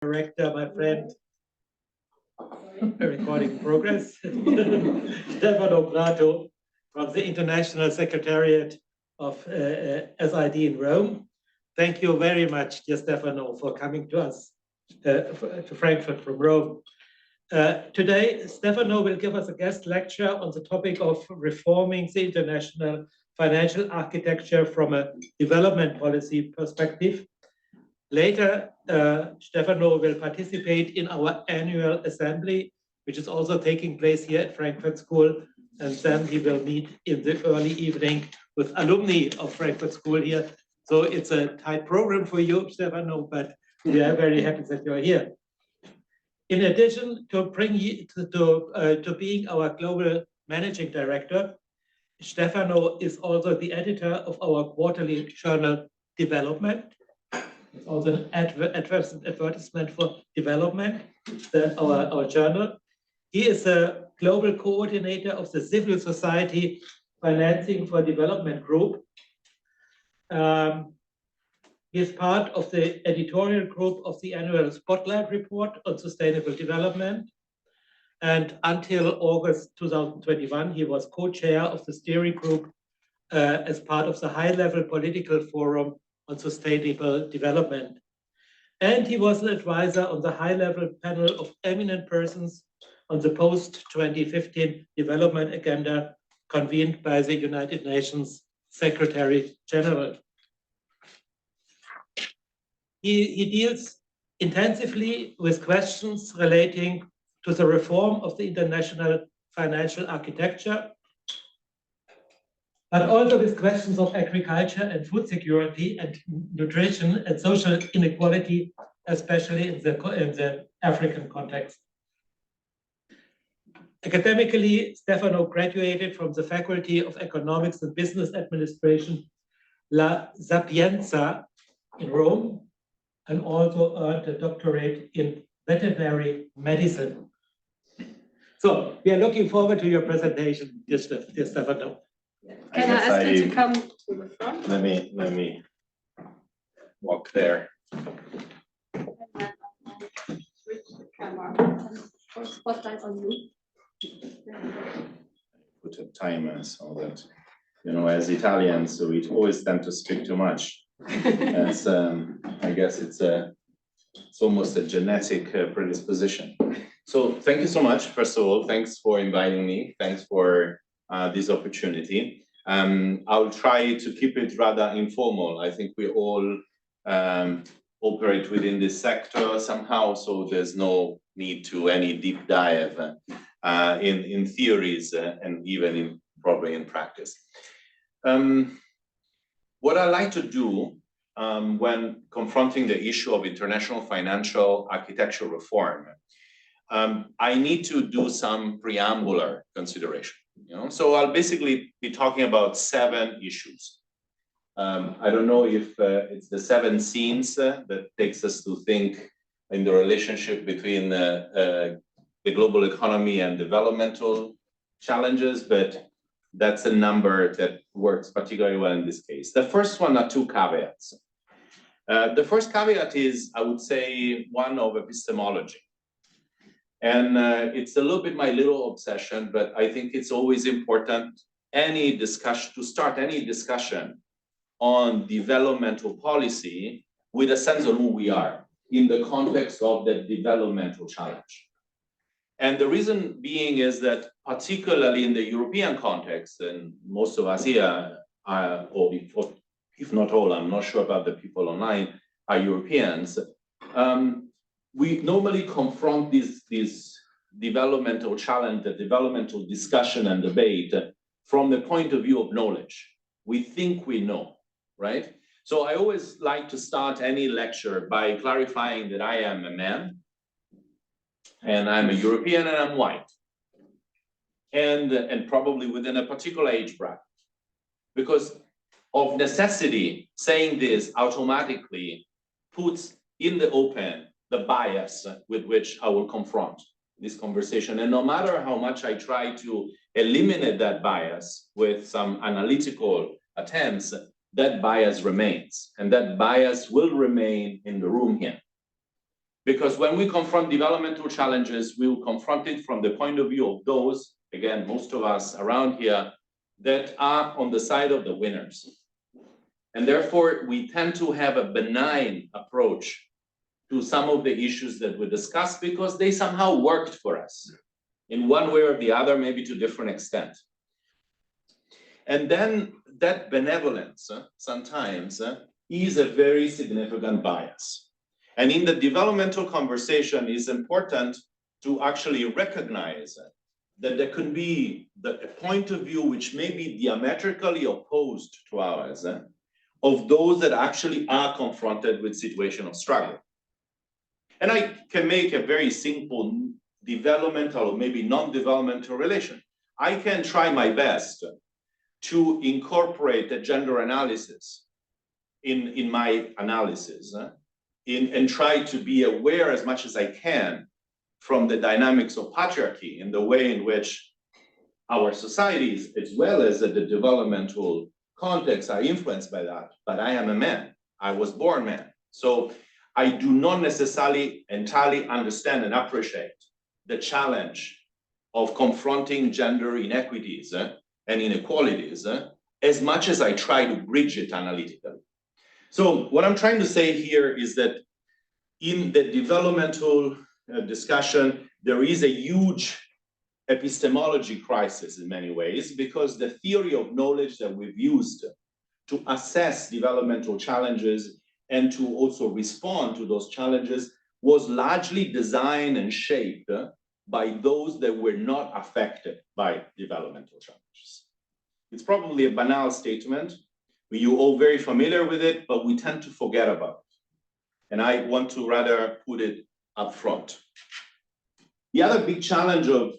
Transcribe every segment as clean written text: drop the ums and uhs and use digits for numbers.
Director, my friend, recording progress, Stefano Prato from the International Secretariat of SID in Rome. Thank you very much, dear Stefano, for coming to us, to Frankfurt from Rome. Today, Stefano will give us a guest lecture on the topic of reforming the international financial architecture from a development policy perspective. Later, Stefano will participate in our annual assembly, which is also taking place here at Frankfurt School. And then he will meet in the early evening with alumni of Frankfurt School here. So it's a tight program for you, Stefano, but we are very happy that you're here. In addition to being our global managing director, Stefano is also the editor of our quarterly journal Development. It's also an advertisement for Development, our journal. He is a global coordinator of the Civil Society Financing for Development Group. He is part of the editorial group of the annual Spotlight Report on Sustainable Development. And until August 2021, he was co-chair of the steering group as part of the high-level political forum on sustainable development. And he was an advisor on the high-level panel of eminent persons on the post-2015 development agenda convened by the United Nations Secretary General. He deals intensively with questions relating to the reform of the international financial architecture, but also with questions of agriculture and food security and nutrition and social inequality, especially in the African context. Academically, Stefano graduated from the Faculty of Economics and Business Administration, La Sapienza in Rome, and also earned a doctorate in veterinary medicine. So we are looking forward to your presentation, dear Stefano. Can I ask you to come to the front? Let me walk there. Switch the camera and spotlight on you. Put a timer so that, you know, as Italians, so we always tend to speak too much. As, I guess it's almost a genetic predisposition. So thank you so much. First of all, thanks for inviting me. Thanks for this opportunity. I'll try to keep it rather informal. I think we all operate within this sector somehow, so there's no need to any deep dive in theories and even probably in practice. What I like to do when confronting the issue of international financial architecture reform, I need to do some preambular consideration. You know, so I'll basically be talking about 7 issues. I don't know if it's the 7 scenes that takes us to think in the relationship between the global economy and developmental challenges, but that's a number that works particularly well in this case. The first one are 2 caveats. The first caveat is, I would say, one of epistemology. And it's a little bit my little obsession, but I think it's always important to start any discussion on developmental policy with a sense of who we are in the context of the developmental challenge. And the reason being is that particularly in the European context, and most of us here are, or if not all, I'm not sure about the people online, are Europeans. We normally confront this developmental challenge, the developmental discussion and debate from the point of view of knowledge. We think we know, right? So I always like to start any lecture by clarifying that I am a man, and I'm a European, and I'm white, and probably within a particular age bracket. Because of necessity, saying this automatically puts in the open the bias with which I will confront this conversation. And no matter how much I try to eliminate that bias with some analytical attempts, that bias remains. And that bias will remain in the room here. Because when we confront developmental challenges, we will confront it from the point of view of those, again, most of us around here, that are on the side of the winners. And therefore, we tend to have a benign approach to some of the issues that we discuss because they somehow worked for us in one way or the other, maybe to different extent. And then that benevolence sometimes is a very significant bias. And in the developmental conversation, it's important to actually recognize that there could be a point of view which may be diametrically opposed to ours, of those that actually are confronted with situation of struggle. And I can make a very simple developmental or maybe non-developmental relation. I can try my best to incorporate a gender analysis in my analysis and try to be aware as much as I can from the dynamics of patriarchy and the way in which our societies, as well as the developmental context, are influenced by that. But I am a man. I was born man. So I do not necessarily entirely understand and appreciate the challenge of confronting gender inequities and inequalities as much as I try to bridge it analytically. So what I'm trying to say here is that in the developmental discussion, there is a huge epistemology crisis in many ways, because the theory of knowledge that we've used to assess developmental challenges and to also respond to those challenges was largely designed and shaped by those that were not affected by developmental challenges. It's probably a banal statement. You're all very familiar with it, but we tend to forget about it. And I want to rather put it up front. The other big challenge of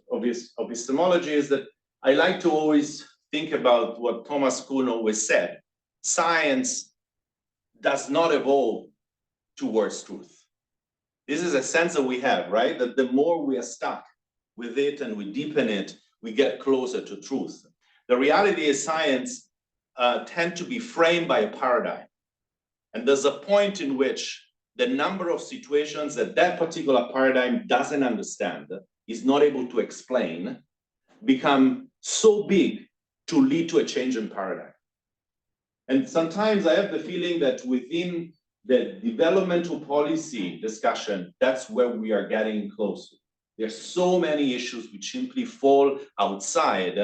epistemology is that I like to always think about what Thomas Kuhn always said. Science does not evolve towards truth. This is a sense that we have, right? That the more we are stuck with it and we deepen it, we get closer to truth. The reality is science tend to be framed by a paradigm. And there's a point in which the number of situations that that particular paradigm doesn't understand, is not able to explain, become so big to lead to a change in paradigm. And sometimes I have the feeling that within the developmental policy discussion, that's where we are getting close to. There's so many issues which simply fall outside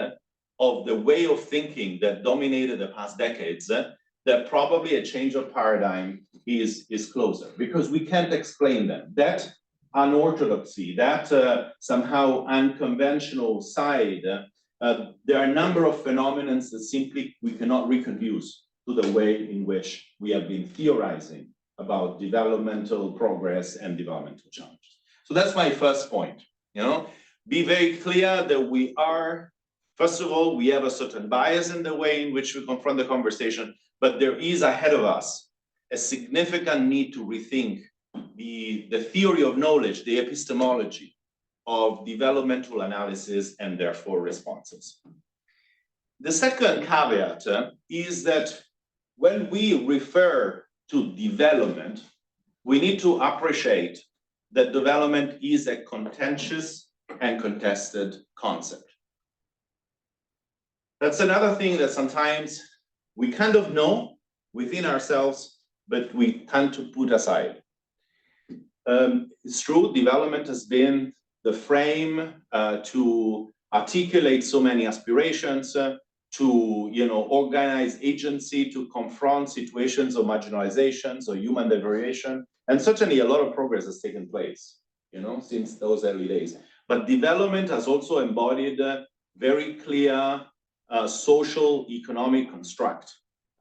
of the way of thinking that dominated the past decades, that probably a change of paradigm is closer, because we can't explain them. That unorthodoxy, that somehow unconventional side, there are a number of phenomena that simply we cannot reconduce to the way in which we have been theorizing about developmental progress and developmental challenges. So that's my first point. Be very clear that we are, first of all, we have a certain bias in the way in which we confront the conversation, but there is ahead of us a significant need to rethink the theory of knowledge, the epistemology of developmental analysis and therefore responses. The second caveat is that when we refer to development, we need to appreciate that development is a contentious and contested concept. That's another thing that sometimes we kind of know within ourselves, but we tend to put aside. It's true, development has been the frame to articulate so many aspirations, to organize agency, to confront situations of marginalizations or human deterioration. And certainly a lot of progress has taken place, since those early days. But development has also embodied a very clear social economic construct.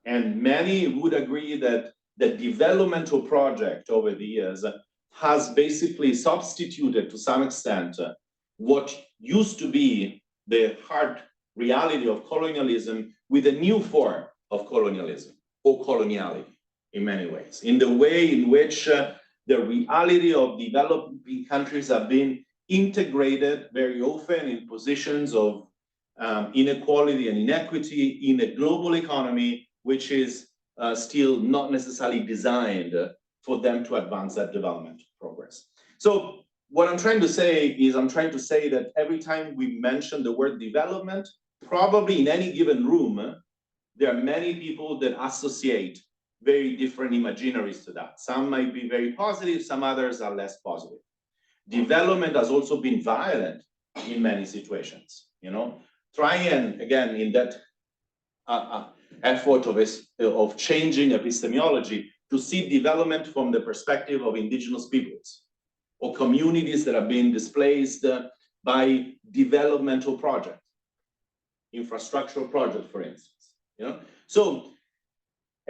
And many would agree that the developmental project over the years has basically substituted to some extent what used to be the hard reality of colonialism with a new form of colonialism or coloniality in many ways, in the way in which the reality of developing countries have been integrated very often in positions of inequality and inequity in a global economy, which is still not necessarily designed for them to advance that developmental progress. So what I'm trying to say is that every time we mention the word development, probably in any given room, there are many people that associate very different imaginaries to that. Some might be very positive, some others are less positive. Development has also been violent in many situations, you know. Try and, again, in that effort of changing epistemology, to see development from the perspective of indigenous peoples or communities that are being displaced by developmental projects, infrastructural projects, for instance. You know? So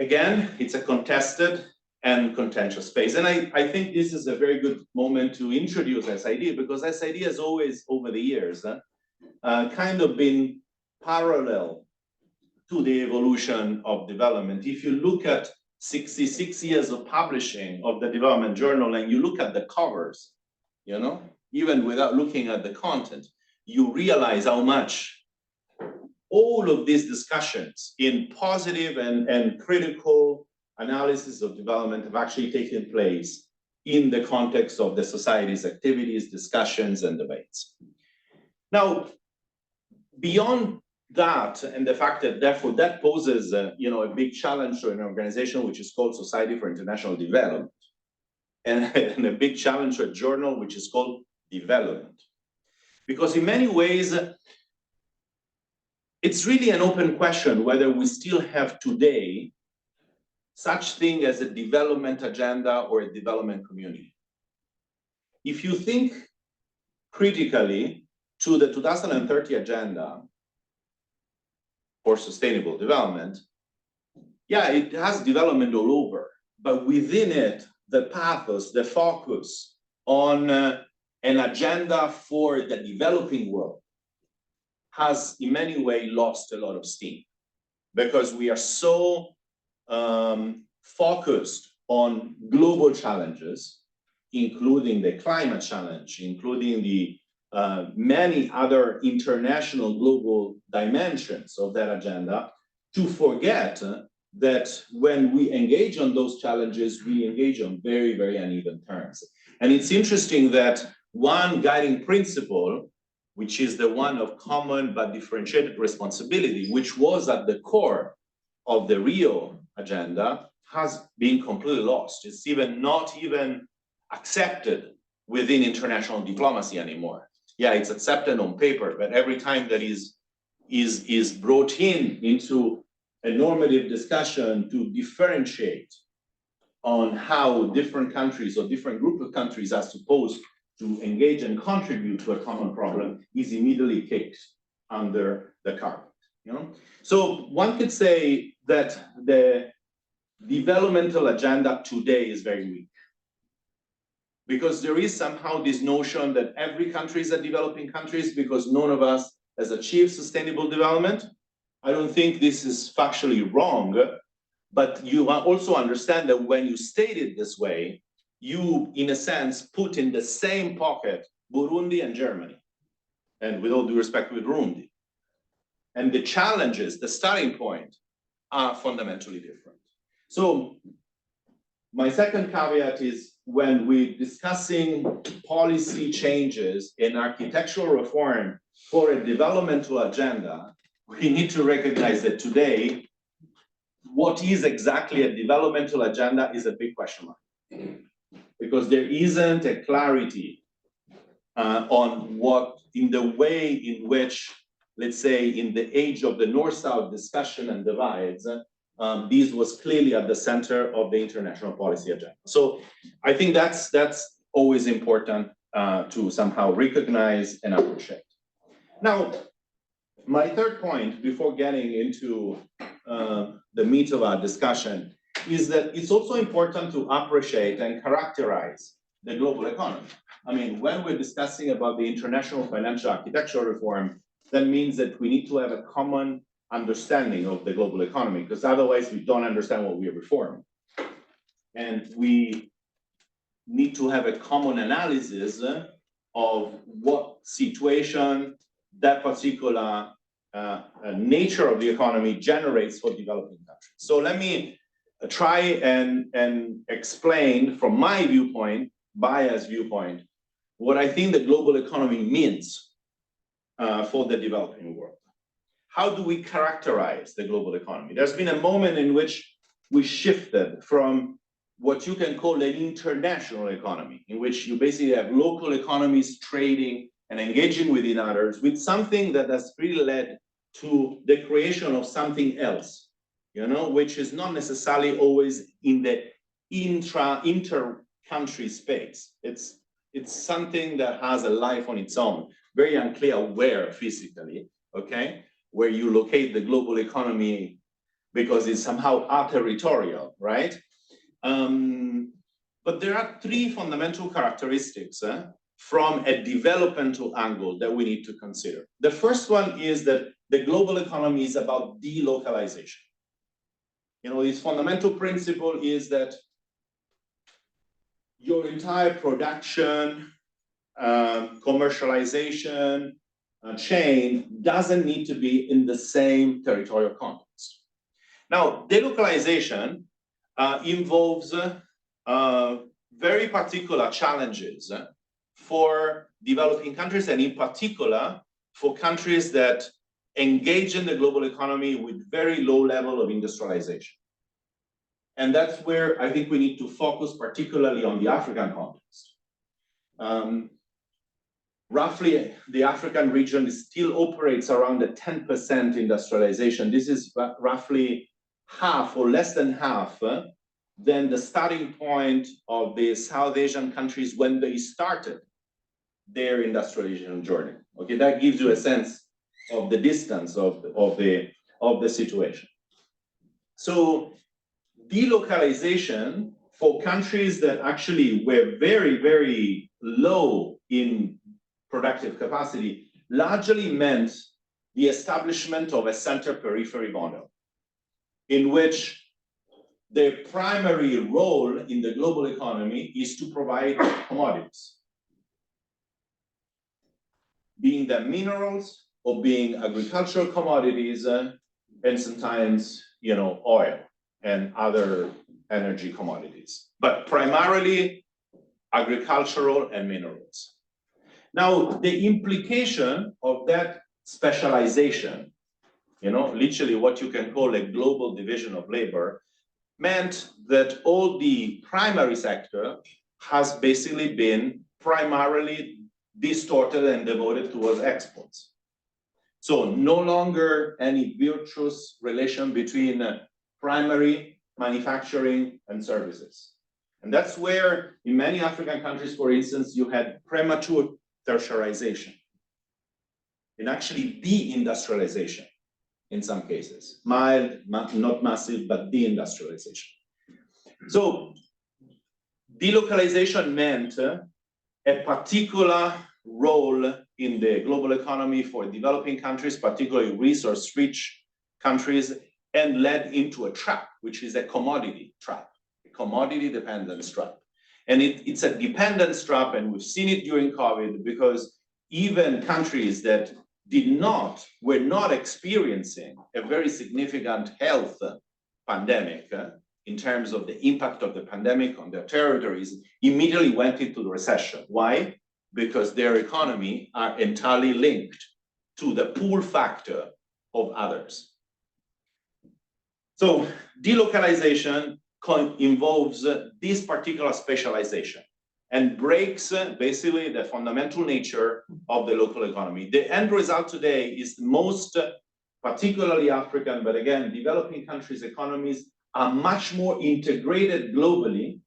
again, it's a contested and contentious space. And I think this is a very good moment to introduce SID, because SID has always, over the years, kind of been parallel to the evolution of development. If you look at 66 years of publishing of the Development Journal and you look at the covers, you know, even without looking at the content, you realize how much all of these discussions in positive and critical analysis of development have actually taken place in the context of the society's activities, discussions, and debates. Now, beyond that, and the fact that therefore that poses a big challenge to an organization which is called Society for International Development, and a big challenge to a journal which is called Development. Because in many ways, it's really an open question whether we still have today such thing as a development agenda or a development community. If you think critically to the 2030 agenda for sustainable development, yeah, it has development all over, but within it, the pathos, the focus on an agenda for the developing world has in many ways lost a lot of steam, because we are so focused on global challenges, including the climate challenge, including the many other international global dimensions of that agenda, to forget that when we engage on those challenges, we engage on very, very uneven terms. And it's interesting that one guiding principle, which is the one of common but differentiated responsibility, which was at the core of the Rio agenda, has been completely lost. It's not even accepted within international diplomacy anymore. Yeah, it's accepted on paper, but every time that is brought into a normative discussion to differentiate on how different countries or different group of countries are supposed to engage and contribute to a common problem, is immediately kicked under the carpet. You know? So one could say that the developmental agenda today is very weak, because there is somehow this notion that every country is a developing country because none of us has achieved sustainable development. I don't think this is factually wrong, but you also understand that when you state it this way, you, in a sense, put in the same pocket Burundi and Germany, and with all due respect with Burundi. And the challenges, the starting point, are fundamentally different. So my second caveat is, when we're discussing policy changes in architectural reform for a developmental agenda, we need to recognize that today, what is exactly a developmental agenda is a big question mark. Because there isn't a clarity on what, in the way in which, let's say, in the age of the North-South discussion and divides, this was clearly at the center of the international policy agenda. So I think that's always important to somehow recognize and appreciate. Now, my third point, before getting into the meat of our discussion, is that it's also important to appreciate and characterize the global economy. I mean, when we're discussing about the international financial architecture reform, that means that we need to have a common understanding of the global economy, because otherwise we don't understand what we are reforming. And we need to have a common analysis of what situation that particular nature of the economy generates for developing countries. So let me try and explain from my viewpoint biased viewpoint, what I think the global economy means for the developing world. How do we characterize the global economy? There's been a moment in which we shifted from what you can call an international economy, in which you basically have local economies trading and engaging with others, with something that has really led to the creation of something else, which is not necessarily always in the inter-country space. It's something that has a life on its own, very unclear where physically, okay? Where you locate the global economy because it's somehow territorial, right? But there are three fundamental characteristics from a developmental angle that we need to consider. The first one is that the global economy is about delocalization. This fundamental principle is that your entire production, commercialization chain doesn't need to be in the same territorial context. Now, delocalization involves very particular challenges for developing countries, and in particular for countries that engage in the global economy with very low level of industrialization. And that's where I think we need to focus particularly on the African context. Roughly, the African region still operates around the 10% industrialization. This is roughly half or less than half than the starting point of the South Asian countries when they started their industrialization journey. Okay, that gives you a sense of the distance of the situation. So delocalization for countries that actually were very, very low in productive capacity largely meant the establishment of a center-periphery model in which their primary role in the global economy is to provide commodities, being them minerals or being agricultural commodities, and sometimes, oil and other energy commodities, but primarily agricultural and minerals. Now, the implication of that specialization, literally what you can call a global division of labor, meant that all the primary sector has basically been primarily distorted and devoted towards exports. So no longer any virtuous relation between primary manufacturing and services. And that's where in many African countries, for instance, you had premature tertiarization and actually deindustrialization in some cases, mild, not massive, but deindustrialization. So delocalization meant a particular role in the global economy for developing countries, particularly resource-rich countries, and led into a trap, which is a commodity trap, a commodity dependence trap. And it's a dependence trap, and we've seen it during COVID, because even countries that were not experiencing a very significant health pandemic in terms of the impact of the pandemic on their territories, immediately went into the recession. Why? Because their economy are entirely linked to the pull factor of others. So delocalization involves this particular specialization and breaks basically the fundamental nature of the local economy. The end result today is most, particularly African, but again, developing countries' economies are much more integrated globally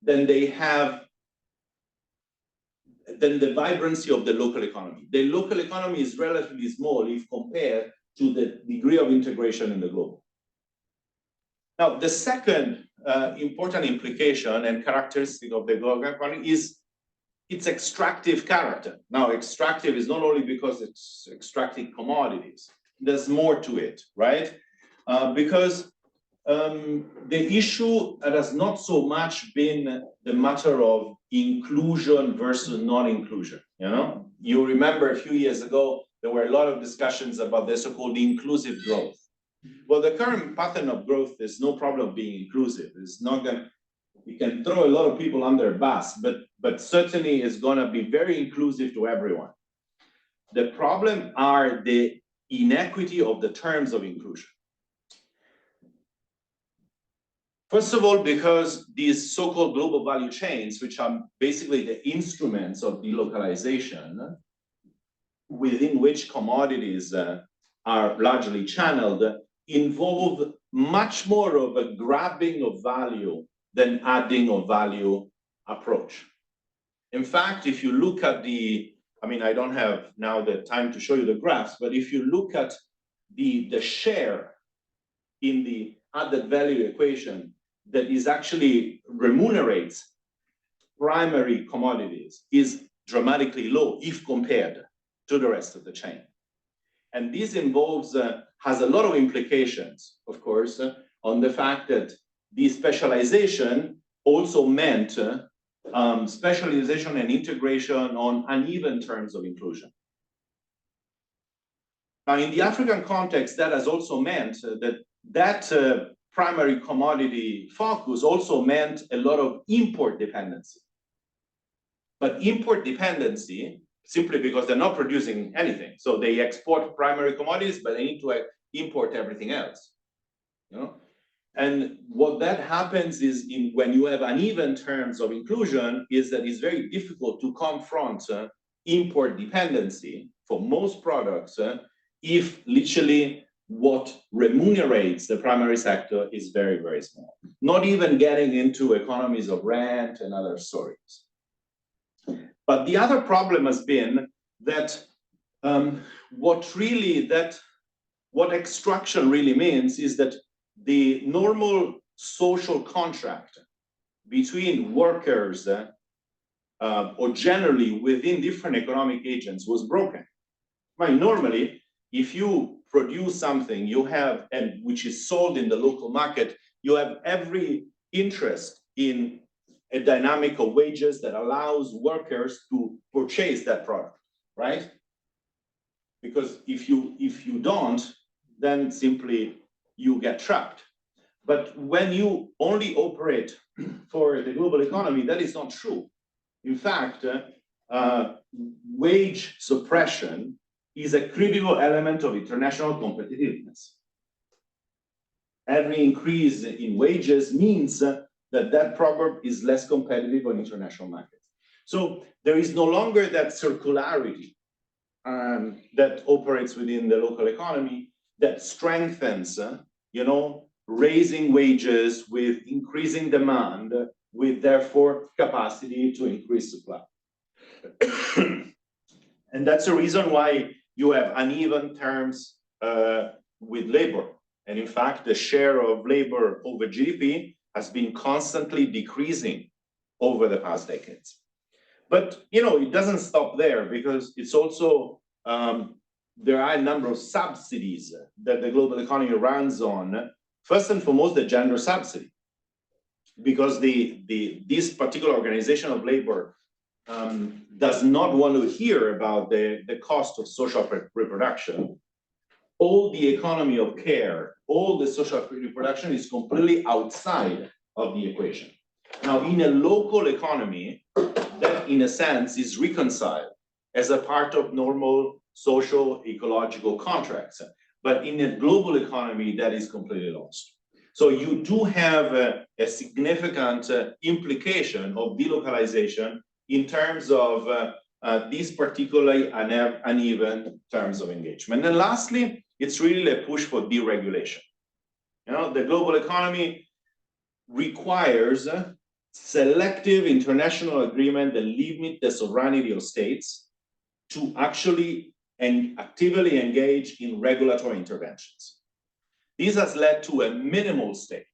than they have, than the vibrancy of the local economy. The local economy is relatively small if compared to the degree of integration in the global. Now, the second important implication and characteristic of the global economy is its extractive character. Now, extractive is not only because it's extracting commodities, there's more to it, right? Because the issue has not so much been the matter of inclusion versus non-inclusion. You remember a few years ago, there were a lot of discussions about the so-called inclusive growth. Well, the current pattern of growth is no problem being inclusive. It's not going. you can throw a lot of people under a bus, but certainly is going to be very inclusive to everyone. The problem are the inequity of the terms of inclusion. First of all, because these so-called global value chains, which are basically the instruments of delocalization, within which commodities are largely channeled, involve much more of a grabbing of value than adding of value approach. In fact, if you look at I don't have now the time to show you the graphs, but if you look at the share in the added value equation that is actually remunerates primary commodities is dramatically low if compared to the rest of the chain. And this involves, has a lot of implications, of course, on the fact that the specialization also meant specialization and integration on uneven terms of inclusion. Now, in the African context, that has also meant that primary commodity focus also meant a lot of import dependency. But import dependency, simply because they're not producing anything. So they export primary commodities, but they need to import everything else. You know? And what that happens is when you have uneven terms of inclusion is that it's very difficult to confront import dependency for most products if literally what remunerates the primary sector is very, very small. Not even getting into economies of rent and other stories. But the other problem has been that what extraction really means is that the normal social contract between workers or generally within different economic agents was broken. Right? Normally, if you produce something you have and which is sold in the local market, you have every interest in a dynamic of wages that allows workers to purchase that product, right? Because if you don't, then simply you get trapped. But when you only operate for the global economy, that is not true. In fact, wage suppression is a critical element of international competitiveness. Every increase in wages means that product is less competitive on international markets. So there is no longer that circularity that operates within the local economy that strengthens, raising wages with increasing demand, with therefore capacity to increase supply. And that's the reason why you have uneven terms with labor. And in fact, the share of labor over GDP has been constantly decreasing over the past decades. But it doesn't stop there, because it's also there are a number of subsidies that the global economy runs on. First and foremost, the gender subsidy, because this particular organization of labor does not want to hear about the cost of social reproduction. All the economy of care, all the social reproduction is completely outside of the equation. Now, in a local economy, that in a sense is reconciled as a part of normal social ecological contracts. But in a global economy, that is completely lost. So you do have a significant implication of delocalization in terms of these particularly uneven terms of engagement. And lastly, it's really a push for deregulation. The global economy requires selective international agreement that limit the sovereignty of states to actually and actively engage in regulatory interventions. This has led to a minimal state,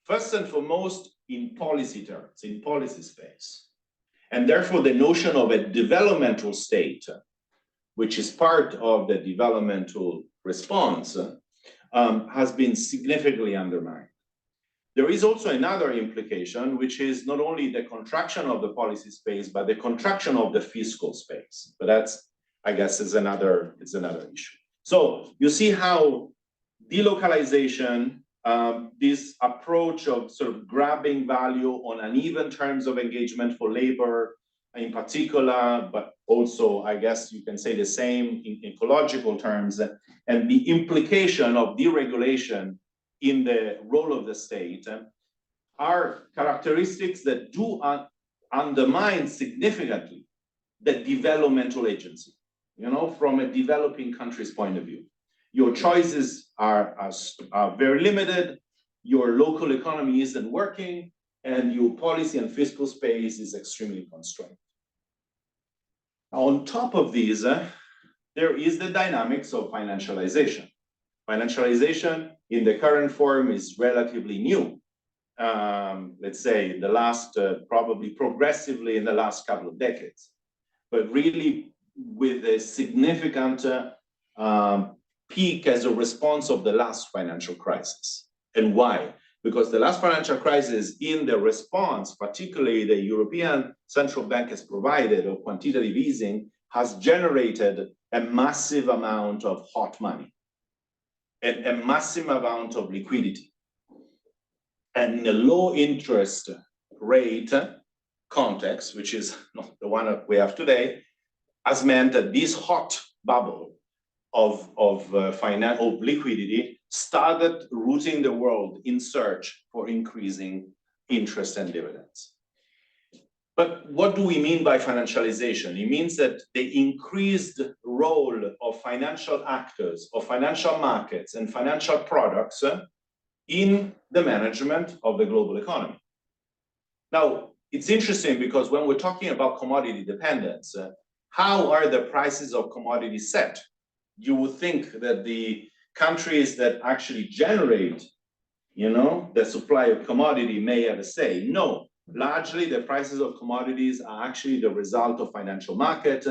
first and foremost in policy terms, in policy space. And therefore the notion of a developmental state, which is part of the developmental response, has been significantly undermined. There is also another implication, which is not only the contraction of the policy space, but the contraction of the fiscal space. But that's, I guess, is another issue. So you see how delocalization this approach of sort of grabbing value on uneven terms of engagement for labor in particular, but also, I guess you can say the same in ecological terms, and the implication of deregulation in the role of the state are characteristics that do undermine significantly the developmental agency, you know, from a developing country's point of view. Your choices are very limited, your local economy isn't working, and your policy and fiscal space is extremely constrained. On top of these, there is the dynamics of financialization. Financialization in the current form is relatively new. Let's say in the last, probably progressively in the last couple of decades, but really with a significant peak as a response of the last financial crisis. And why? Because the last financial crisis, in the response, particularly the European Central Bank has provided of quantitative easing, has generated a massive amount of hot money and a massive amount of liquidity. And in a low interest rate context, which is not the one that we have today, has meant that this hot bubble of liquidity started routing the world in search for increasing interest and dividends. But what do we mean by financialization? It means that the increased role of financial actors, of financial markets and financial products in the management of the global economy. Now, it's interesting because when we're talking about commodity dependence, how are the prices of commodities set? You would think that the countries that actually generate, you know, the supply of commodity may have a say. No, largely the prices of commodities are actually the result of financial market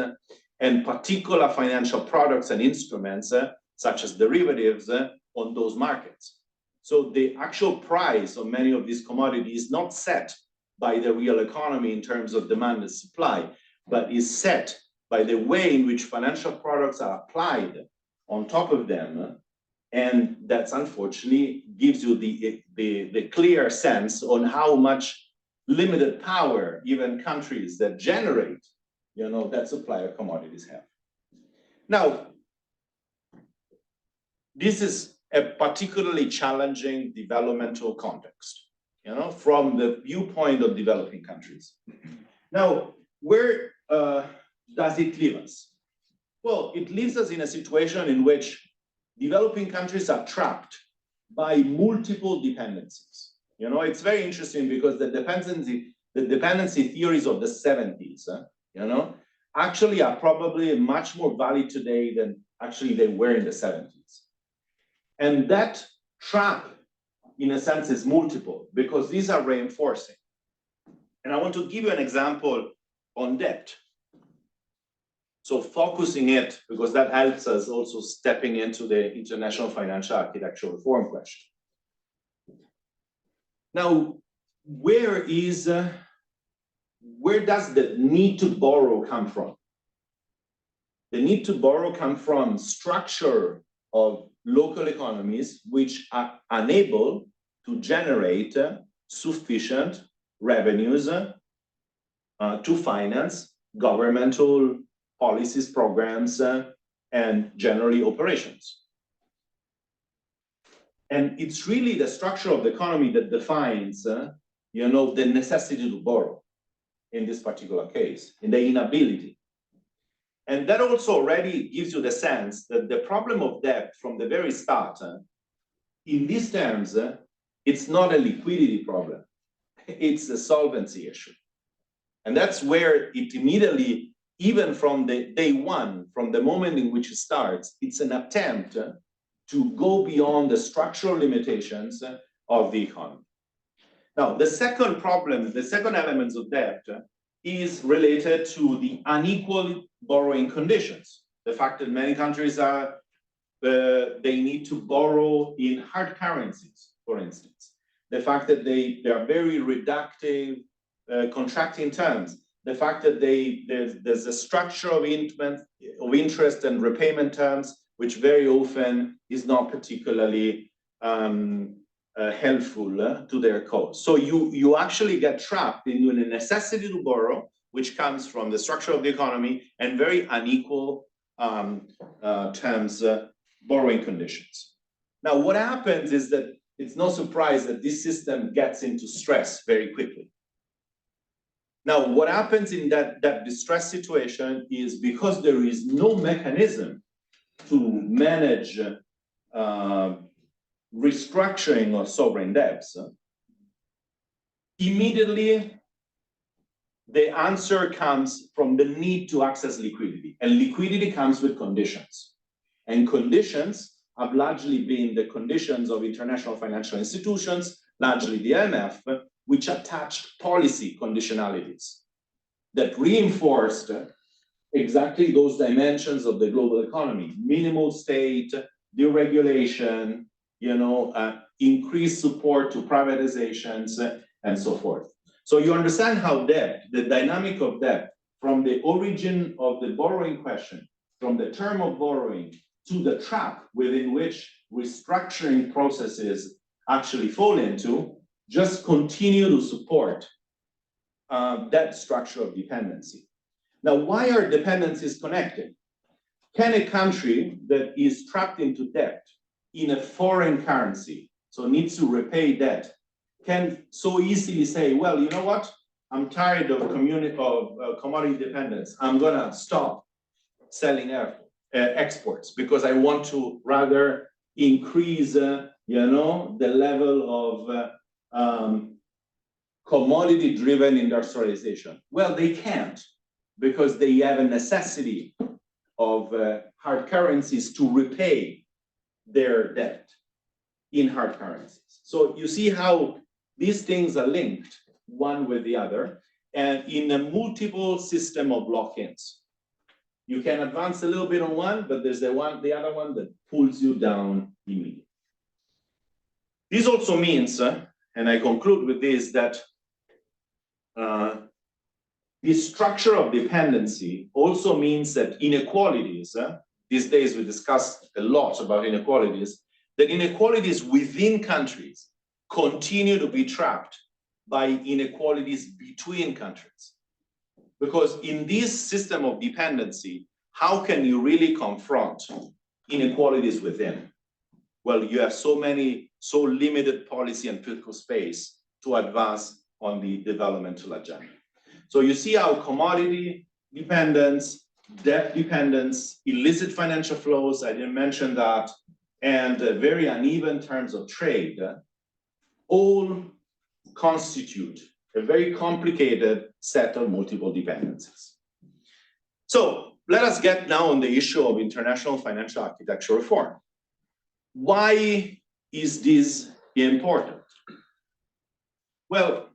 and particular financial products and instruments, such as derivatives, on those markets. So the actual price of many of these commodities is not set by the real economy in terms of demand and supply, but is set by the way in which financial products are applied on top of them. And that's unfortunately gives you the clear sense on how much limited power even countries that generate, you know, that supply of commodities have. Now, this is a particularly challenging developmental context, you know, from the viewpoint of developing countries. Now, where does it leave us? Well, it leaves us in a situation in which developing countries are trapped by multiple dependencies. You know, it's very interesting because the dependency theories of the 70s, you know, actually are probably much more valid today than actually they were in the 70s. And that trap, in a sense, is multiple because these are reinforcing. And I want to give you an example on debt. So focusing it, because that helps us also stepping into the international financial architecture reform question. Now, where does the need to borrow come from? The need to borrow comes from structure of local economies which are unable to generate sufficient revenues to finance governmental policies, programs, and generally operations. And it's really the structure of the economy that defines, you know, the necessity to borrow in this particular case, in the inability. And that also already gives you the sense that the problem of debt from the very start, in these terms, it's not a liquidity problem, it's a solvency issue. And that's where it immediately, even from the day one, from the moment in which it starts, it's an attempt to go beyond the structural limitations of the economy. Now, the second problem, the second element of debt is related to the unequal borrowing conditions. The fact that many countries are, they need to borrow in hard currencies, for instance. The fact that they are very reductive contracting terms. The fact that there's a structure of interest and repayment terms, which very often is not particularly helpful to their cause. So you actually get trapped into the necessity to borrow, which comes from the structure of the economy and very unequal terms, borrowing conditions. Now, what happens is that it's no surprise that this system gets into stress very quickly. Now, what happens in that distress situation is because there is no mechanism to manage restructuring of sovereign debts, immediately the answer comes from the need to access liquidity. And liquidity comes with conditions. And conditions have largely been the conditions of international financial institutions, largely the IMF, which attached policy conditionalities that reinforced exactly those dimensions of the global economy: minimal state, deregulation, increased support to privatizations, and so forth. So you understand how debt, the dynamic of debt, from the origin of the borrowing question, from the term of borrowing to the trap within which restructuring processes actually fall into, just continue to support that structure of dependency. Now, why are dependencies connected? Can a country that is trapped into debt in a foreign currency, so needs to repay debt, can so easily say, well, you know what? I'm tired of commodity dependence. I'm gonna stop selling exports because I want to rather increase, the level of commodity-driven industrialization. Well, they can't, because they have a necessity of hard currencies to repay their debt in hard currencies. So you see how these things are linked one with the other, and in a multiple system of lock-ins. You can advance a little bit on one, but there's the other one that pulls you down immediately. This also means, and I conclude with this, that the structure of dependency also means that inequalities, these days we discussed a lot about inequalities, that inequalities within countries continue to be trapped by inequalities between countries. Because in this system of dependency, how can you really confront inequalities within? Well, you have so limited policy and political space to advance on the developmental agenda. So you see how commodity dependence, debt dependence, illicit financial flows, I didn't mention that, and very uneven terms of trade, all constitute a very complicated set of multiple dependencies. So let us get now on the issue of international financial architecture reform. Why is this important? Well,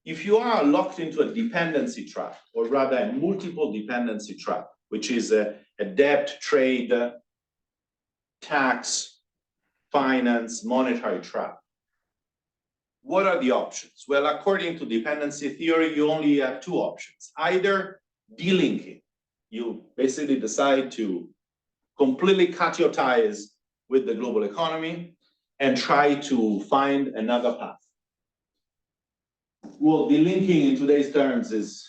if you are locked into a dependency trap, or rather a multiple dependency trap, which is a debt, trade, tax, finance, monetary trap, what are the options? Well, according to dependency theory, you only have two options. Either delinking, you basically decide to completely cut your ties with the global economy and try to find another path. Well, delinking in today's terms is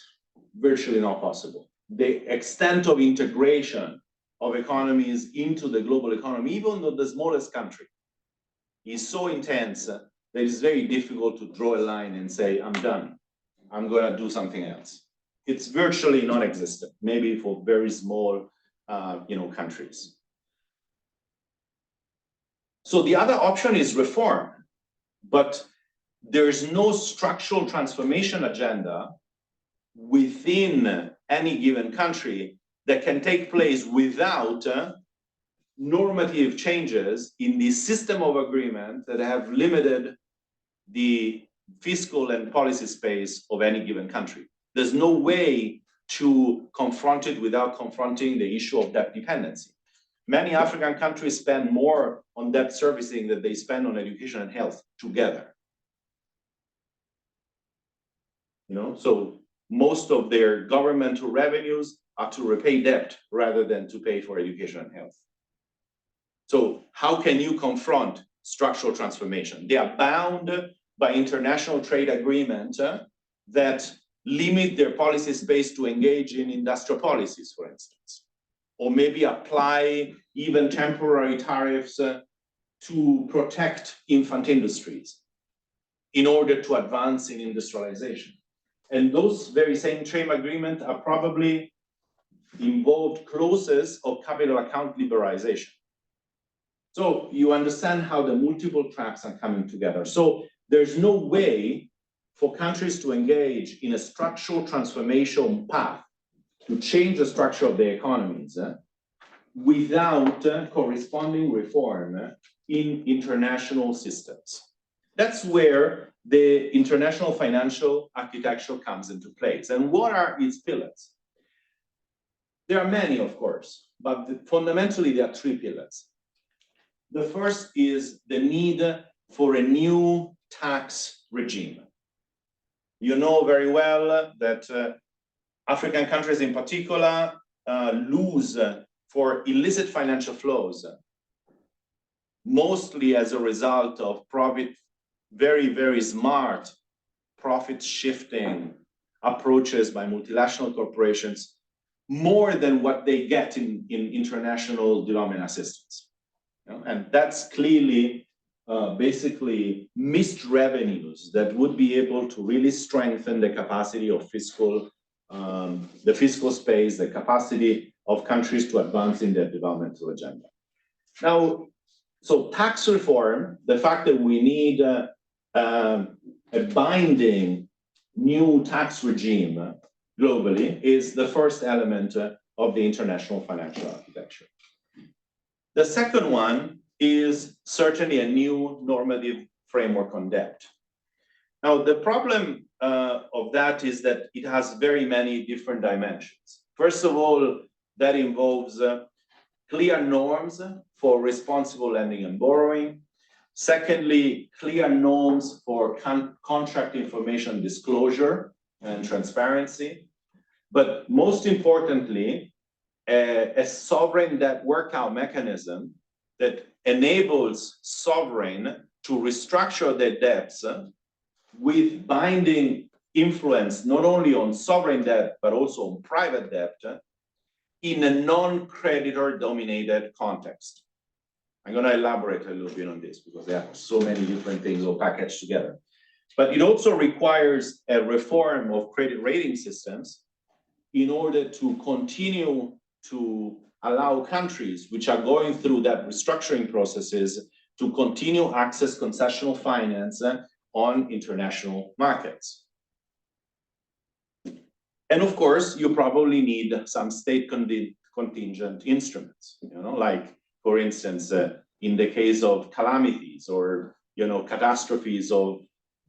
virtually not possible. The extent of integration of economies into the global economy, even though the smallest country, is so intense that it's very difficult to draw a line and say, I'm done, I'm gonna do something else. It's virtually non-existent, maybe for very small countries. So the other option is reform, but there's no structural transformation agenda within any given country that can take place without normative changes in the system of agreement that have limited the fiscal and policy space of any given country. There's no way to confront it without confronting the issue of debt dependency. Many African countries spend more on debt servicing than they spend on education and health together. So most of their governmental revenues are to repay debt rather than to pay for education and health. So how can you confront structural transformation. They are bound by international trade agreement that limit their policy space to engage in industrial policies, for instance, or maybe apply even temporary tariffs to protect infant industries in order to advance in industrialization. And those very same trade agreements are probably involved clauses of capital account liberalization. So you understand how the multiple tracks are coming together. So there's no way for countries to engage in a structural transformation path to change the structure of their economies without corresponding reform in international systems. That's where the international financial architecture comes into place. And what are its pillars? There are many, of course, but fundamentally there are three pillars. The first is the need for a new tax regime. You know very well that African countries in particular lose for illicit financial flows, mostly as a result of very, very smart profit shifting approaches by multinational corporations, more than what they get in international development assistance. You know? And that's clearly basically missed revenues that would be able to really strengthen the capacity of the fiscal space, the capacity of countries to advance in their developmental agenda. Now, so tax reform, the fact that we need a binding new tax regime globally is the first element of the international financial architecture. The second one is certainly a new normative framework on debt. Now, the problem of that is that it has very many different dimensions. First of all, that involves clear norms for responsible lending and borrowing. Secondly, clear norms for contract information disclosure and transparency. But most importantly, a sovereign debt workout mechanism that enables sovereign to restructure their debts with binding influence not only on sovereign debt, but also on private debt in a non-creditor dominated context. I'm going to elaborate a little bit on this because there are so many different things all packaged together. But it also requires a reform of credit rating systems in order to continue to allow countries which are going through that restructuring processes to continue access concessional finance on international markets. And of course, you probably need some state contingent instruments, like, for instance, in the case of calamities or, catastrophes or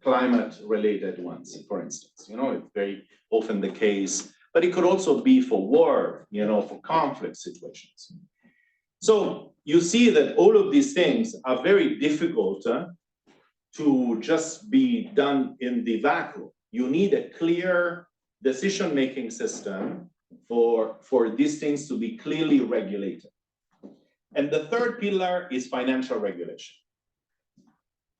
climate-related ones, for instance. It's very often the case, but it could also be for war, for conflict situations. So you see that all of these things are very difficult to just be done in the vacuum. You need a clear decision-making system for these things to be clearly regulated. And the third pillar is financial regulation.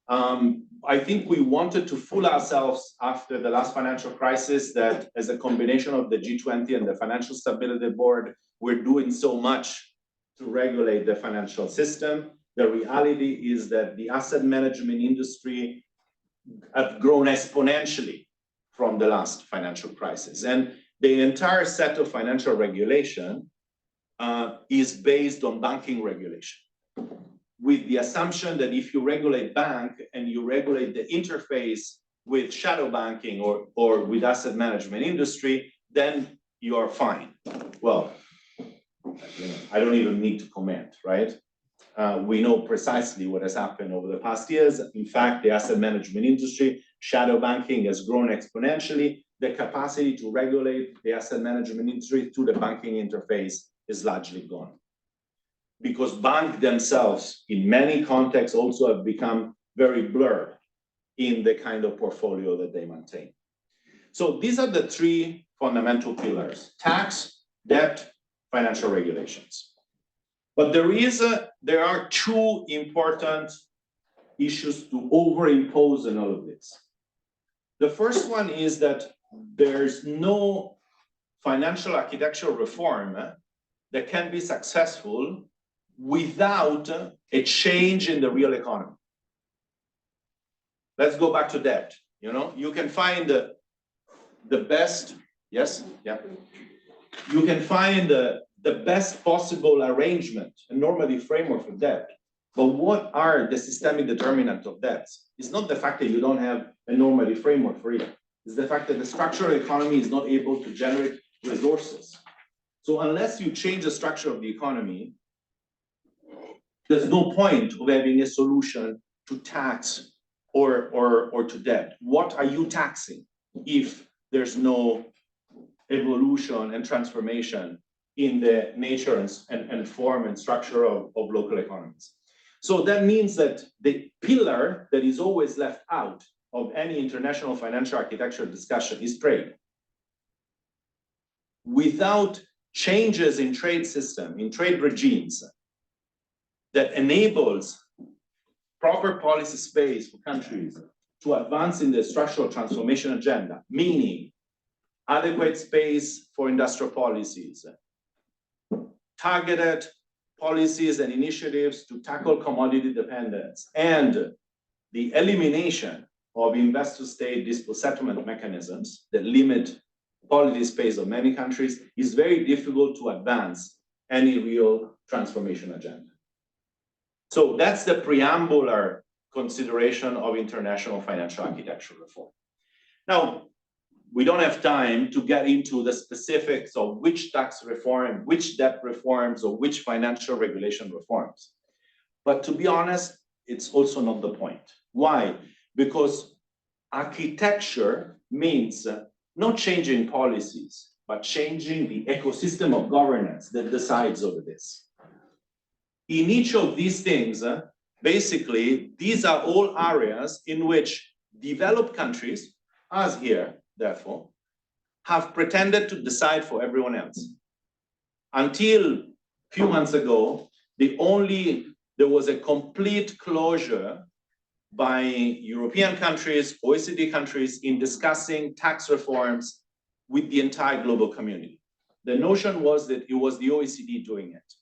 I think we wanted to fool ourselves after the last financial crisis that as a combination of the G20 and the Financial Stability Board, we're doing so much to regulate the financial system. The reality is that the asset management industry have grown exponentially from the last financial crisis. And the entire set of financial regulation is based on banking regulation, with the assumption that if you regulate bank and you regulate the interface with shadow banking or with asset management industry, then you are fine. Well, I don't even need to comment, right? We know precisely what has happened over the past years. In fact, the asset management industry, shadow banking has grown exponentially. The capacity to regulate the asset management industry through the banking interface is largely gone. Because banks themselves, in many contexts, also have become very blurred in the kind of portfolio that they maintain. So these are the three fundamental pillars: tax, debt, financial regulations. But there are two important issues to overimpose on all of this. The first one is that there's no financial architectural reform that can be successful without a change in the real economy. Let's go back to debt. You know, you can find the best, yes, yeah. You can find the best possible arrangement, a normative framework for debt. But what are the systemic determinants of debts? It's not the fact that you don't have a normative framework for it. It's the fact that the structural economy is not able to generate resources. So unless you change the structure of the economy, there's no point of having a solution to tax or to debt. What are you taxing if there's no evolution and transformation in the nature and form and structure of local economies? So that means that the pillar that is always left out of any international financial architecture discussion is trade. Without changes in trade system, in trade regimes that enables proper policy space for countries to advance in the structural transformation agenda, meaning adequate space for industrial policies, targeted policies and initiatives to tackle commodity dependence, and the elimination of investor-state dispute settlement mechanisms that limit policy space of many countries, is very difficult to advance any real transformation agenda. So that's the preambular consideration of international financial architecture reform. Now, we don't have time to get into the specifics of which tax reform, which debt reforms, or which financial regulation reforms. But to be honest, it's also not the point. Why? Because architecture means not changing policies, but changing the ecosystem of governance that decides over this. In each of these things, basically, these are all areas in which developed countries, as here, therefore, have pretended to decide for everyone else. Until a few months ago, there was a complete closure by European countries, OECD countries, in discussing tax reforms with the entire global community. The notion was that it was the OECD doing it,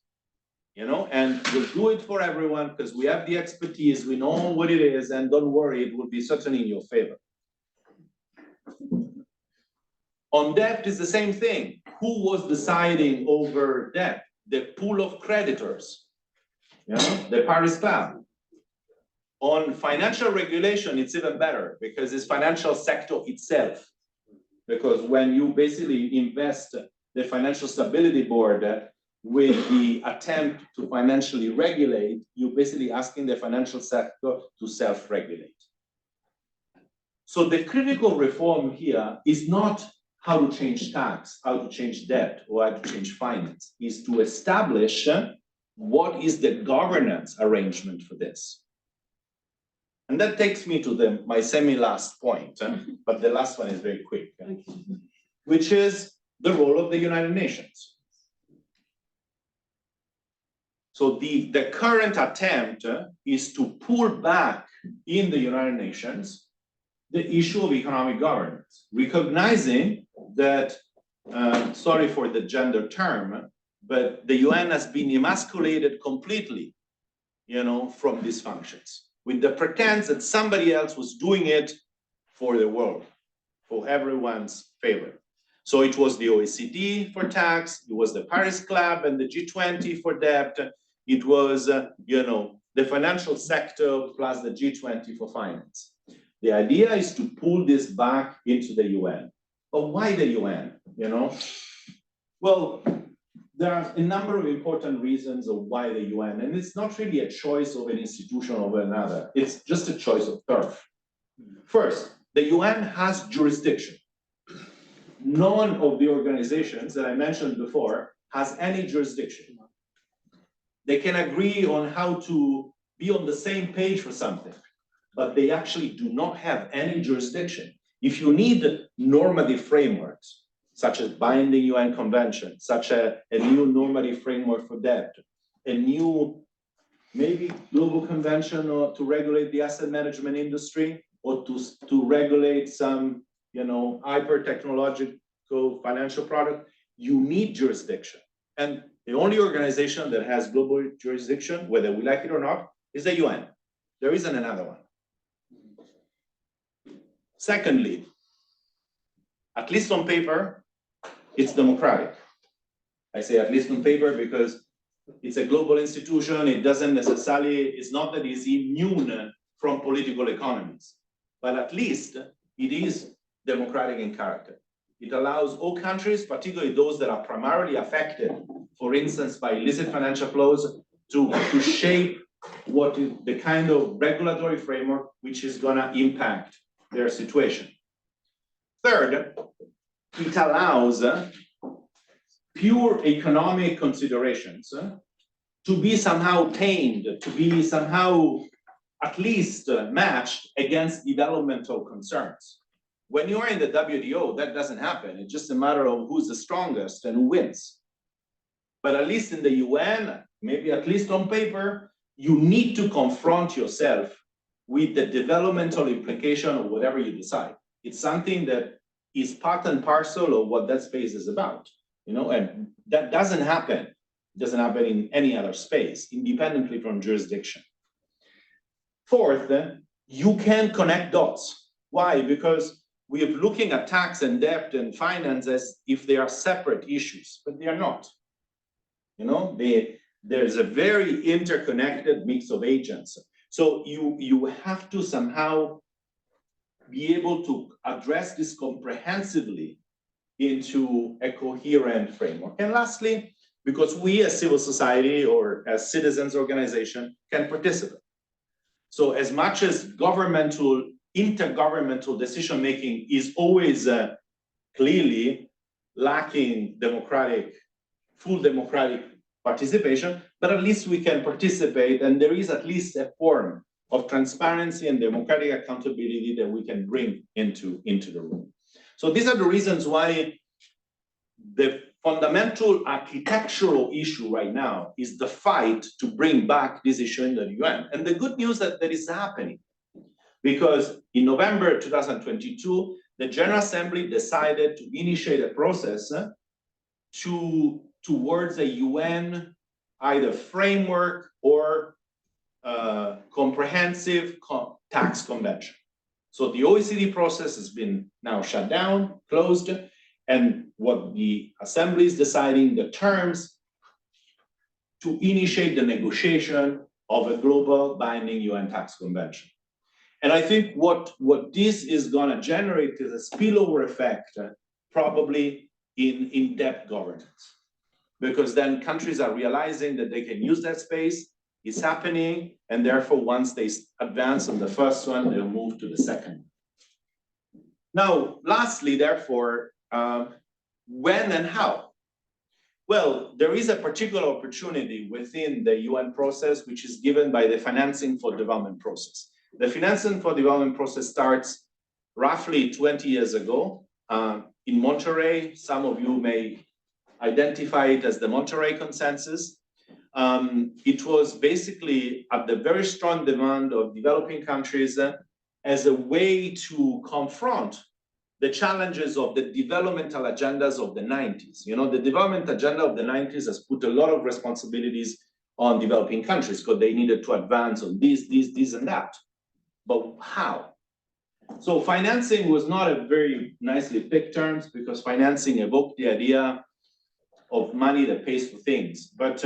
you know, and we'll do it for everyone because we have the expertise, we know what it is, and don't worry, it will be certainly in your favor. On debt is the same thing. Who was deciding over debt? The pool of creditors, you know, the Paris Club. On financial regulation, it's even better because it's financial sector itself. Because when you basically invest the Financial Stability Board with the attempt to financially regulate, you're basically asking the financial sector to self-regulate. So the critical reform here is not how to change tax, how to change debt, or how to change finance, is to establish what is the governance arrangement for this. And that takes me to my semi-last point, but the last one is very quick, which is the role of the United Nations. So the current attempt is to pull back in the United Nations the issue of economic governance, recognizing that, sorry for the gender term, but the UN has been emasculated completely, you know, from these functions, with the pretense that somebody else was doing it for the world, for everyone's favor. So it was the OECD for tax, it was the Paris Club and the G20 for debt, it was, you know, the financial sector plus the G20 for finance. The idea is to pull this back into the UN. But why the UN, you know? Well, there are a number of important reasons of why the UN, and it's not really a choice of an institution over another, it's just a choice of turf. First, the UN has jurisdiction. None of the organizations that I mentioned before has any jurisdiction. They can agree on how to be on the same page for something, but they actually do not have any jurisdiction. If you need normative frameworks, such as binding UN convention, such a new normative framework for debt, a new maybe global convention or to regulate the asset management industry or to regulate some, hyper technological financial product, you need jurisdiction. And the only organization that has global jurisdiction, whether we like it or not, is the UN. There isn't another one. Secondly, at least on paper, it's democratic. I say at least on paper because it's a global institution. It doesn't necessarily, it's not that it's immune from political economies, but at least it is democratic in character. It allows all countries, particularly those that are primarily affected, for instance, by illicit financial flows, to shape what is the kind of regulatory framework which is gonna impact their situation. Third, it allows pure economic considerations to be somehow tamed, to be somehow at least matched against developmental concerns. When you are in the WTO, that doesn't happen. It's just a matter of who's the strongest and who wins. But at least in the UN, maybe at least on paper, you need to confront yourself with the developmental implication of whatever you decide. It's something that is part and parcel of what that space is about, and that doesn't happen. It doesn't happen in any other space, independently from jurisdiction. Fourth, you can connect dots. Why? Because we are looking at tax and debt and finance as if they are separate issues, but they are not. There's a very interconnected mix of agents. So you have to somehow be able to address this comprehensively into a coherent framework. And lastly, because we as civil society or as citizens organization can participate. So as much as intergovernmental decision-making is always clearly lacking full democratic participation, but at least we can participate, and there is at least a form of transparency and democratic accountability that we can bring into the room. So these are the reasons why the fundamental architectural issue right now is the fight to bring back this issue in the UN. And the good news that is happening, because in November 2022, the General Assembly decided to initiate a process towards a UN either framework or comprehensive tax convention. So the OECD process has been now shut down, closed, and what the Assembly is deciding the terms to initiate the negotiation of a global binding UN tax convention. And I think what this is gonna generate is a spillover effect, probably in debt governance. Because then countries are realizing that they can use that space, it's happening, and therefore once they advance on the first one, they'll move to the second. Now, lastly, therefore, when and how? Well, there is a particular opportunity within the UN process, which is given by the financing for development process. The financing for development process starts roughly 20 years ago in Monterey. Some of you may identify it as the Monterey Consensus. It was basically at the very strong demand of developing countries as a way to confront the challenges of the developmental agendas of the 90s. The development agenda of the 90s has put a lot of responsibilities on developing countries because they needed to advance on this, and that. But how? So financing was not a very nicely picked terms because financing evoked the idea of money that pays for things. But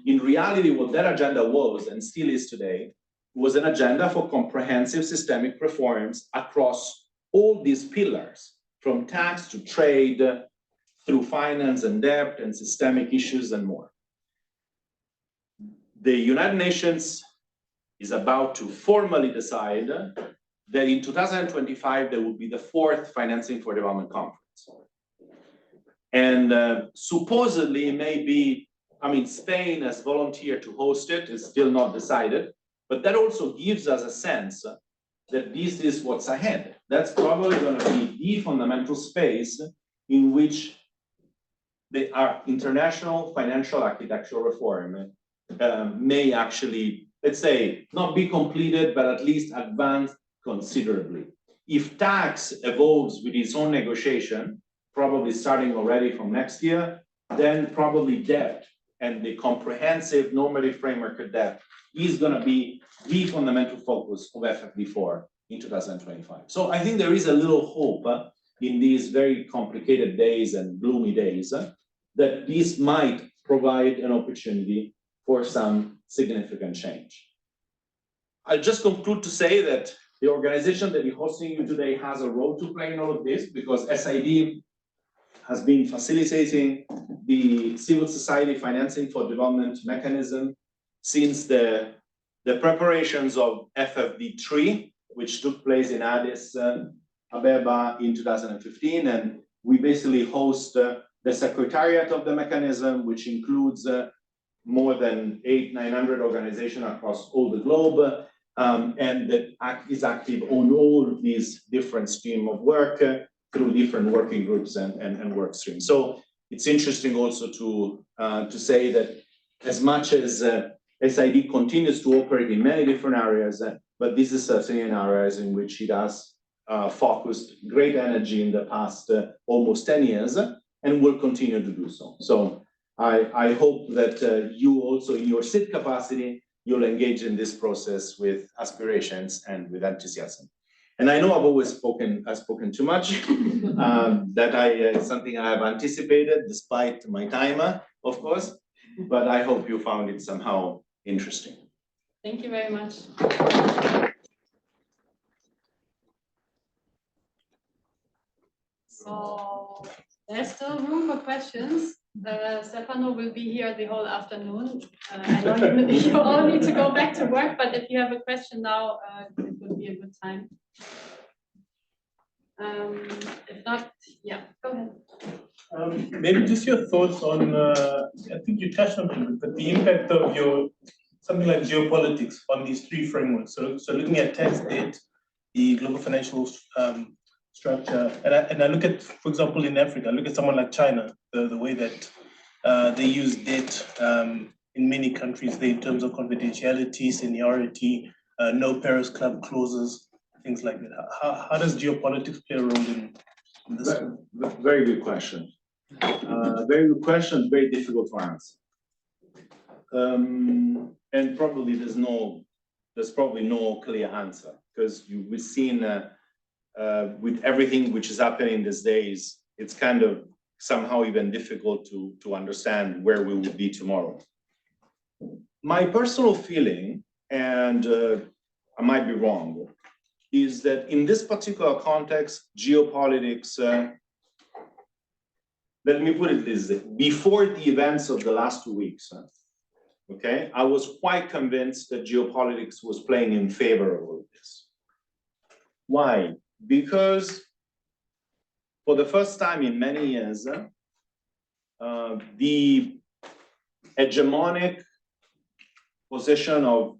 in reality, what that agenda was, and still is today, was an agenda for comprehensive systemic reforms across all these pillars, from tax to trade, through finance and debt and systemic issues and more. The United Nations is about to formally decide that in 2025, there will be the 4th Financing for Development Conference. And supposedly, maybe, Spain has volunteered to host it, it's still not decided, but that also gives us a sense that this is what's ahead. That's probably going to be the fundamental space in which the international financial architectural reform may actually let's say, not be completed, but at least advance considerably. If tax evolves with its own negotiation, probably starting already from next year, then probably debt and the comprehensive normative framework of debt is going to be the fundamental focus of FFD4 in 2025. So I think there is a little hope in these very complicated days and gloomy days that this might provide an opportunity for some significant change. I'll just conclude to say that the organization that is hosting you today has a role to play in all of this, because SID has been facilitating the civil society financing for development mechanism since the preparations of FFD3, which took place in Addis Ababa in 2015. And we basically host the Secretariat of the mechanism, which includes more than 800-900 organizations across all the globe, and that is active on all of these different streams of work through different working groups and work streams. So it's interesting also to say that as much as SID continues to operate in many different areas, but this is certainly an areas in which it has focused great energy in the past almost 10 years and will continue to do so. So I hope that you also in your SID capacity, you'll engage in this process with aspirations and with enthusiasm. And I know I've always spoken too much. It's something I have anticipated despite my timer, of course, but I hope you found it somehow interesting. Thank you very much. So there's still room for questions. Stefano will be here the whole afternoon. I know you all need to go back to work, but if you have a question now, it would be a good time. If not, yeah, go ahead. Maybe just your thoughts on, I think you touched on it, but the impact of something like geopolitics on these three frameworks. So looking at tax debt, the global financial structure, and I look at, for example, in Africa, I look at someone like China, the way that they use debt in many countries, in terms of confidentiality, seniority, no Paris Club clauses, things like that. How does geopolitics play a role in this? Very good question. Very good question, very difficult to answer. And probably there's probably no clear answer, because we've seen with everything which is happening these days, it's kind of somehow even difficult to understand where we will be tomorrow. My personal feeling, and I might be wrong, is that in this particular context, geopolitics, let me put it this way, before the events of the last 2 weeks, okay, I was quite convinced that geopolitics was playing in favor of all this. Why? Because for the first time in many years, the hegemonic position of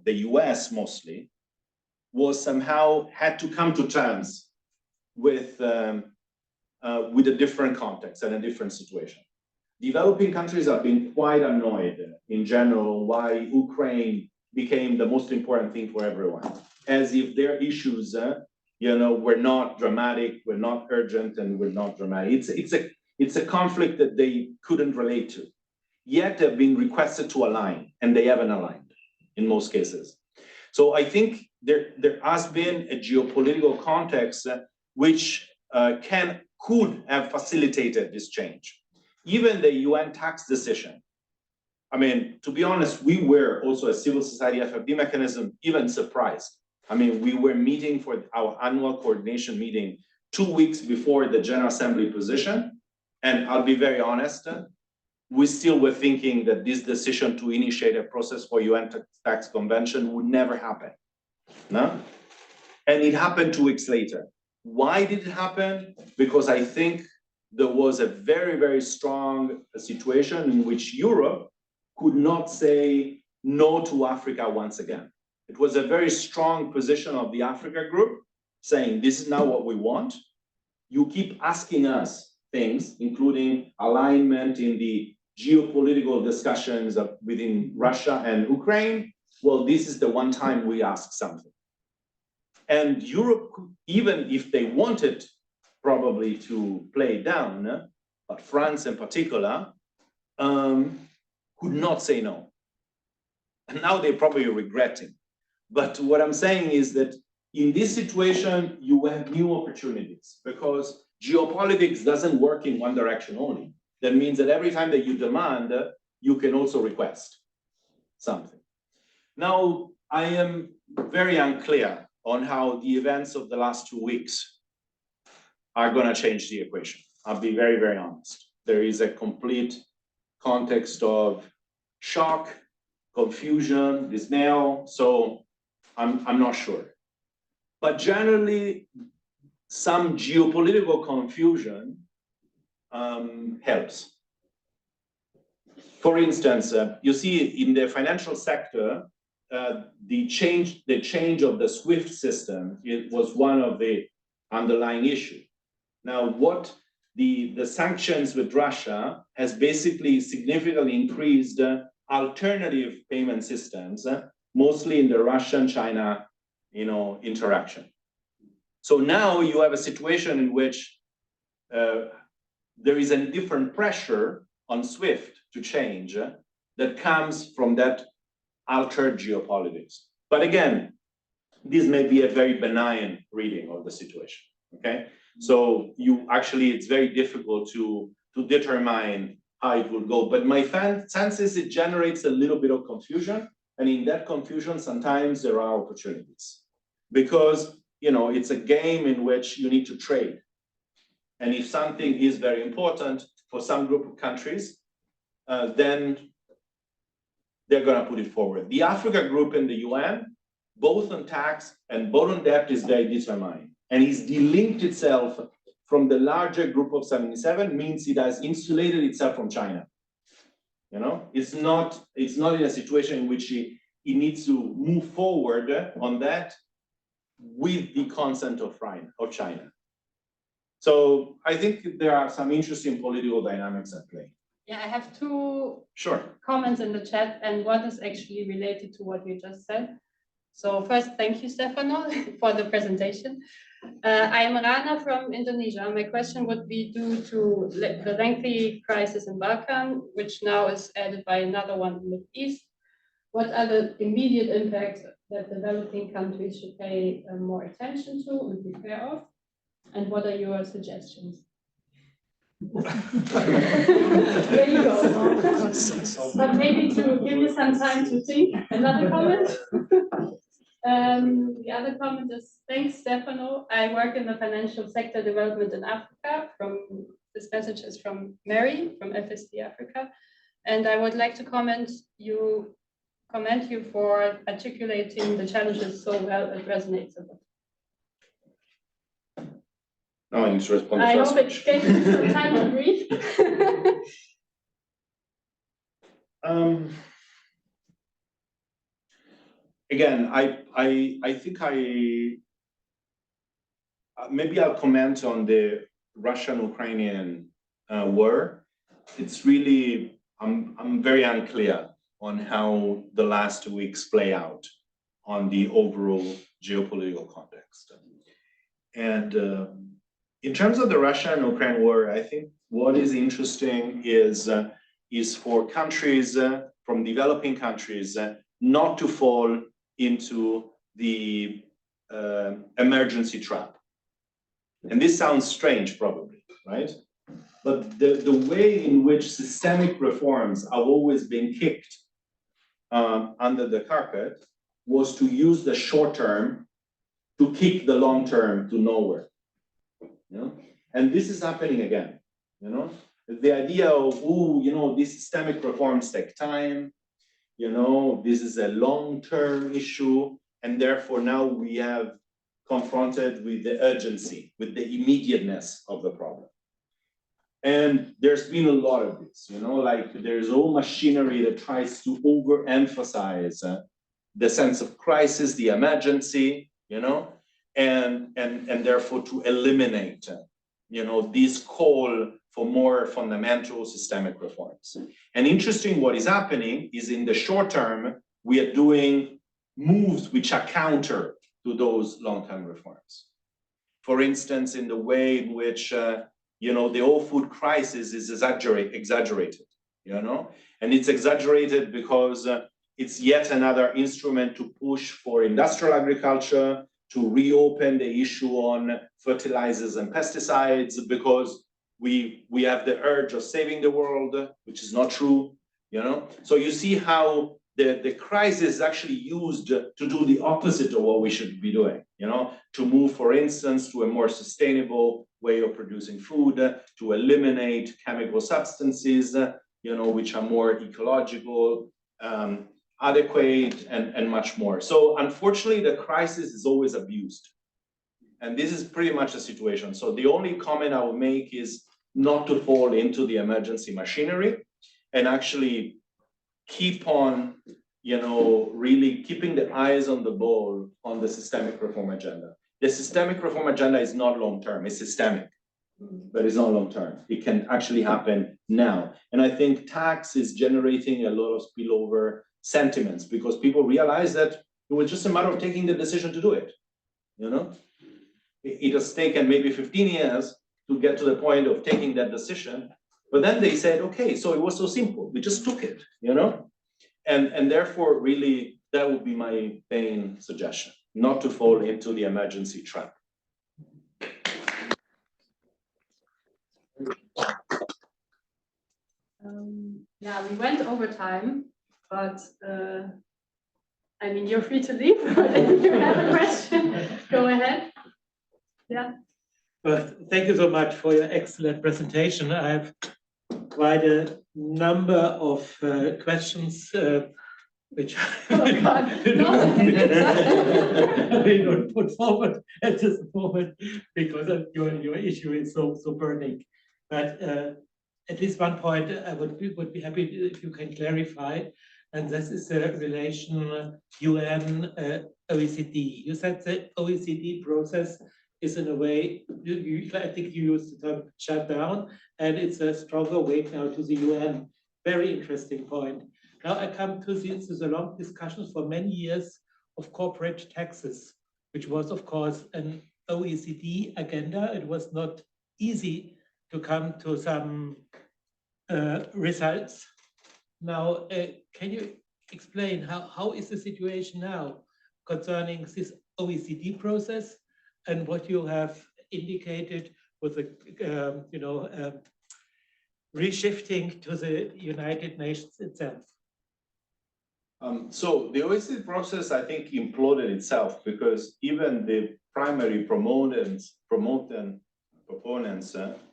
the US mostly was somehow had to come to terms with a different context and a different situation. Developing countries have been quite annoyed in general why Ukraine became the most important thing for everyone, as if their issues, were not dramatic, were not urgent, and were not dramatic. It's a conflict that they couldn't relate to. Yet they've been requested to align, and they haven't aligned in most cases. So I think there has been a geopolitical context which could have facilitated this change. Even the UN tax decision. I mean, to be honest, we were also a civil society FFD mechanism even surprised. I mean, we were meeting for our annual coordination meeting 2 weeks before the General Assembly position. And I'll be very honest, we still were thinking that this decision to initiate a process for UN tax convention would never happen. No? And it happened 2 weeks later. Why did it happen? Because I think there was a very, very strong situation in which Europe could not say no to Africa once again. It was a very strong position of the Africa group saying, this is now what we want. You keep asking us things, including alignment in the geopolitical discussions within Russia and Ukraine, well, this is the one time we ask something. And Europe, even if they wanted probably to play down, but France in particular, could not say no. And now they're probably regretting. But what I'm saying is that in this situation, you have new opportunities because geopolitics doesn't work in one direction only. That means that every time that you demand, you can also request something. Now, I am very unclear on how the events of the last 2 weeks are going to change the equation. I'll be very, very honest. There is a complete context of shock, confusion, dismay. So I'm not sure. But generally, some geopolitical confusion helps. For instance, you see in the financial sector, the change of the SWIFT system, it was one of the underlying issues. Now, what the sanctions with Russia has basically significantly increased alternative payment systems, mostly in the Russian-China, interaction. So now you have a situation in which there is a different pressure on SWIFT to change that comes from that altered geopolitics. But again, this may be a very benign reading of the situation, okay? So it's very difficult to determine how it will go. But my sense is it generates a little bit of confusion. And in that confusion, sometimes there are opportunities. Because, it's a game in which you need to trade. And if something is very important for some group of countries, then they're going to put it forward. The Africa group in the UN, both on tax and both on debt, is very determined. And it's delinked itself from the larger group of 77, means it has insulated itself from China. It's not in a situation in which it needs to move forward on that with the consent of China. So I think there are some interesting political dynamics at play. Yeah, I have two Sure. comments in the chat, and one is actually related to what you just said. So first, thank you, Stefano, for the presentation. I'm Rana from Indonesia. My question would be due to the lengthy crisis in Balkan, which now is added by another one in the Middle East. What are the immediate impacts that developing countries should pay more attention to and prepare of? And what are your suggestions? There you go. But maybe to give you some time to think, another comment. The other comment is, thanks, Stefano. I work in the financial sector development in Africa. This message is from Mary from FSD Africa. And I would like to commend you for articulating the challenges so well. It resonates a lot. No, I need to respond. I hope it gave you some time to breathe. Again, I think maybe I'll comment on the Russian-Ukrainian war. It's really, I'm very unclear on how the last 2 weeks play out on the overall geopolitical context. And in terms of the Russia and Ukraine war, I think what is interesting is for countries, from developing countries, not to fall into the emergency trap. And this sounds strange, probably, right? But the way in which systemic reforms have always been kicked under the carpet was to use the short term to kick the long term to nowhere. And this is happening again. The idea of, these systemic reforms take time. This is a long-term issue, and therefore now we have confronted with the urgency, with the immediateness of the problem. And there's been a lot of this, like there's all machinery that tries to overemphasize the sense of crisis, the emergency, and therefore to eliminate, this call for more fundamental systemic reforms. And interesting, what is happening is in the short term, we are doing moves which are counter to those long-term reforms. For instance, in the way in which you know, the whole food crisis is exaggerated, you know, and it's exaggerated because it's yet another instrument to push for industrial agriculture, to reopen the issue on fertilizers and pesticides, because we have the urge of saving the world, which is not true, you know. So you see how the crisis is actually used to do the opposite of what we should be doing, you know, to move, for instance, to a more sustainable way of producing food, to eliminate chemical substances, you know, which are more ecological, adequate, and much more. So unfortunately, the crisis is always abused. And this is pretty much the situation. So the only comment I would make is not to fall into the emergency machinery and actually keep on, you know, really keeping the eyes on the ball on the systemic reform agenda. The systemic reform agenda is not long-term, it's systemic, but it's not long-term. It can actually happen now. And I think tax is generating a lot of spillover sentiments because people realize that it was just a matter of taking the decision to do it, you know? It has taken maybe 15 years to get to the point of taking that decision, but then they said, okay, so it was so simple, we just took it, you know? And therefore, really, that would be my main suggestion, not to fall into the emergency trap. Yeah, we went over time, but I mean, you're free to leave. If you have a question, go ahead. Yeah. Well, thank you so much for your excellent presentation. I have quite a number of questions which Oh God, no. I will not put forward at this moment because of your issue is so burning. But at least one point I would be happy if you can clarify, and this is the relation UN OECD. You said the OECD process is in a way, I think you used the term shut down, and it's a stronger weight now to the UN. Very interesting point. Now I come to the long discussions for many years of corporate taxes, which was of course an OECD agenda. It was not easy to come to some results. Now, can you explain how is the situation now concerning this OECD process and what you have indicated with the reshifting to the United Nations itself? So the OECD process, I think, imploded itself because even the primary proponents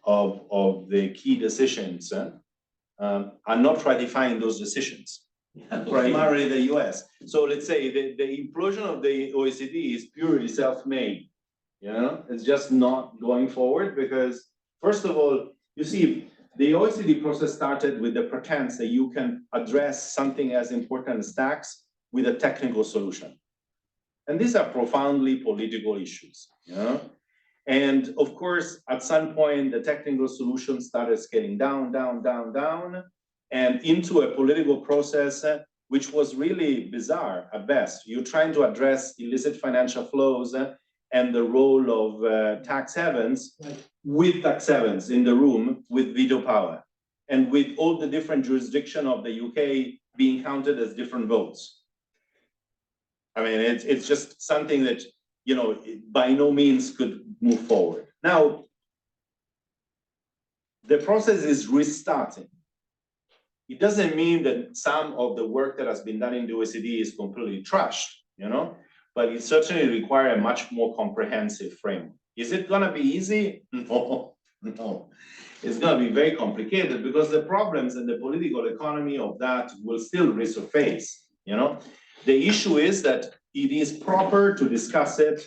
of the key decisions are not ratifying those decisions. Primarily the US. So let's say the implosion of the OECD is purely self-made. You know, it's just not going forward because, first of all, you see, the OECD process started with the pretense that you can address something as important as tax with a technical solution. And these are profoundly political issues, you know? And of course, at some point, the technical solution started scaling down, and into a political process, which was really bizarre at best. You're trying to address illicit financial flows and the role of tax havens with tax havens in the room with veto power and with all the different jurisdiction of the UK being counted as different votes. I mean, it's just something that, you know, by no means could move forward. Now, the process is restarting. It doesn't mean that some of the work that has been done in the OECD is completely trashed, you know, but it certainly requires a much more comprehensive framework. Is it gonna be easy? No. It's gonna be very complicated because the problems and the political economy of that will still resurface, you know. The issue is that it is proper to discuss it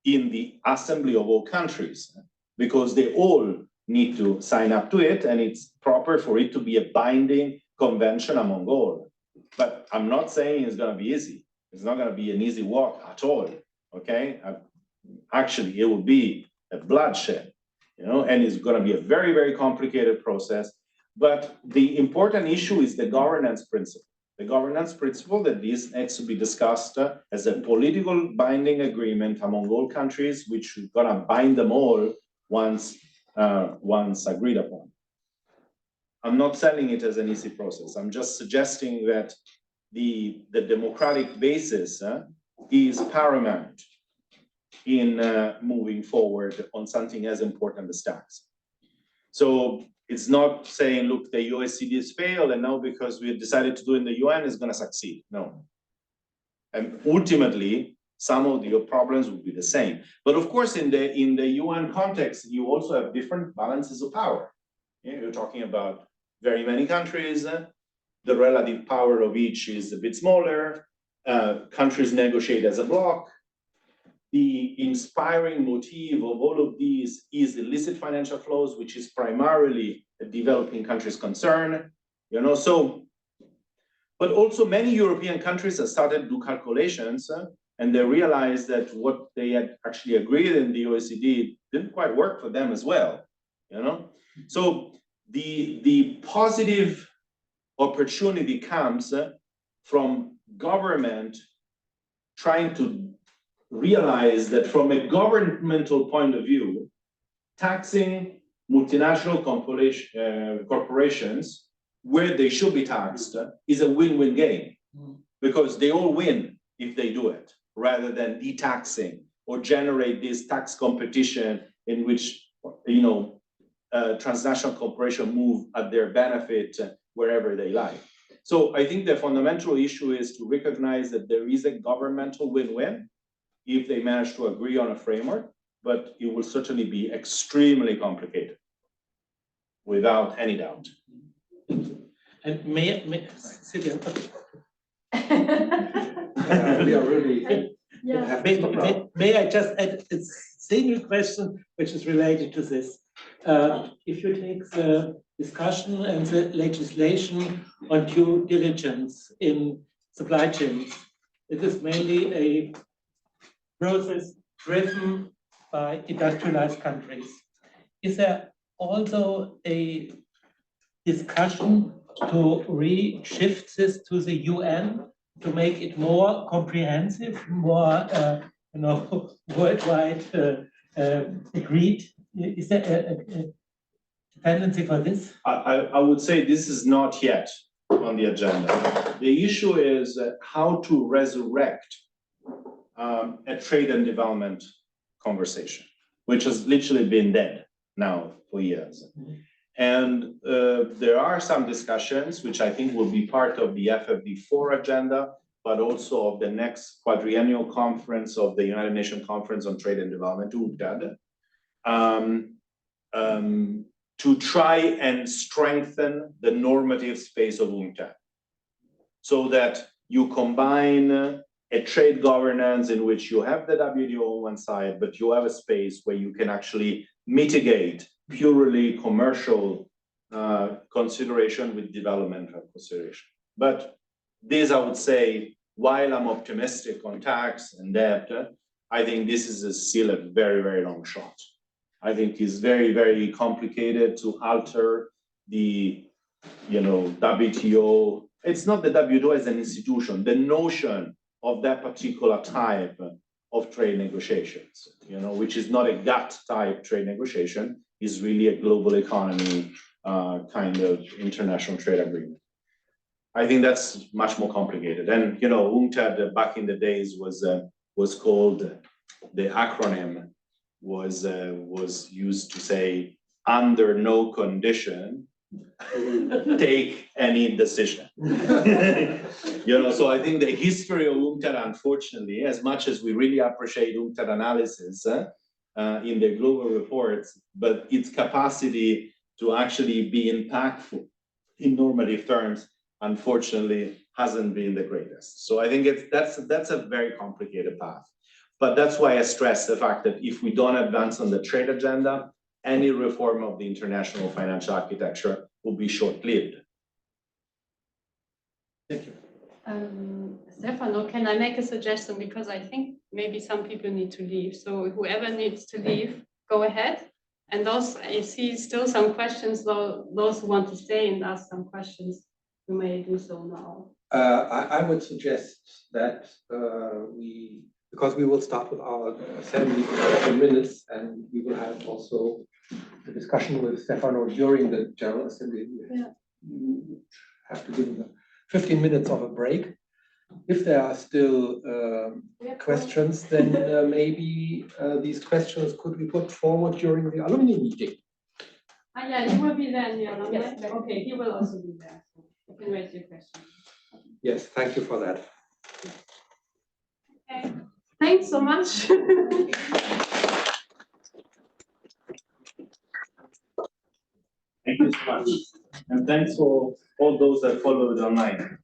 in the assembly of all countries because they all need to sign up to it, and it's proper for it to be a binding convention among all. But I'm not saying it's going to be easy. It's not going to be an easy walk at all, okay? Actually, it will be a bloodshed, you know, and it's going to be a very, very complicated process. But the important issue is the governance principle. a governance principle, that this needs to be discussed as a political binding agreement among all countries, which is gonna bind them all once agreed upon. I'm not selling it as an easy process. I'm just suggesting that the democratic basis is paramount in moving forward on something as important as tax. So it's not saying, look, the OECD has failed, and now because we decided to do it in the UN, it's going to succeed. No. And ultimately, some of the problems will be the same. But of course, in the UN context, you also have different balances of power. You're talking about very many countries. The relative power of each is a bit smaller. Countries negotiate as a bloc. The inspiring motive of all of these is illicit financial flows, which is primarily a developing country's concern. So, but also many European countries have started to do calculations, and they realized that what they had actually agreed in the OECD didn't quite work for them as well. So the positive opportunity comes from government trying to realize that from a governmental point of view, taxing multinational corporations where they should be taxed is a win-win game, because they all win if they do it, rather than de-taxing or generate this tax competition in which transnational corporations move at their benefit wherever they like. So I think the fundamental issue is to recognize that there is a governmental win-win if they manage to agree on a framework, but it will certainly be extremely complicated, without any doubt. And may Silvia, we are really may I just add a single question which is related to this? If you take the discussion and the legislation on due diligence in supply chains, it is mainly a process driven by industrialized countries. Is there also a discussion to reshift this to the UN to make it more comprehensive, more worldwide agreed? Is there a tendency for this? I would say this is not yet on the agenda. The issue is how to resurrect a trade and development conversation, which has literally been dead now for years. And there are some discussions, which I think will be part of the FFD4 agenda, but also of the next quadrennial conference of the United Nations Conference on Trade and Development, UNCTAD, to try and strengthen the normative space of UNCTAD, so that you combine a trade governance in which you have the WTO on one side, but you have a space where you can actually mitigate purely commercial consideration with developmental consideration. But this, I would say, while I'm optimistic on tax and debt, I think this is still a very, very long shot. I think it's very, very complicated to alter the WTO. It's not the WTO as an institution, the notion of that particular type of trade negotiations, which is not a GATT type trade negotiation, is really a global economy kind of international trade agreement. I think that's much more complicated. And UNCTAD back in the days was called, the acronym was used to say, under no condition take any decision. So I think the history of UNCTAD, unfortunately, as much as we really appreciate UNCTAD analysis in the global reports, but its capacity to actually be impactful in normative terms, unfortunately, hasn't been the greatest. So I think that's a very complicated path. But that's why I stress the fact that if we don't advance on the trade agenda, any reform of the international financial architecture will be short-lived. Thank you. Stefano, can I make a suggestion? Because I think maybe some people need to leave. So whoever needs to leave, go ahead. And those, I see still some questions, those who want to stay and ask some questions. you may do so now. I would suggest that because we will start with our assembly for 10 minutes, and we will have also the discussion with Stefano during the General Assembly. Yeah. You have to give them 15 minutes of a break. If there are still questions, then maybe these questions could be put forward during the alumni meeting. Yeah, you will be there in the alumni. Yes. Okay, he will also be there. So you can raise your question. Yes, thank you for that. Okay. Thanks so much. Thank you so much. And thanks for all those that followed online.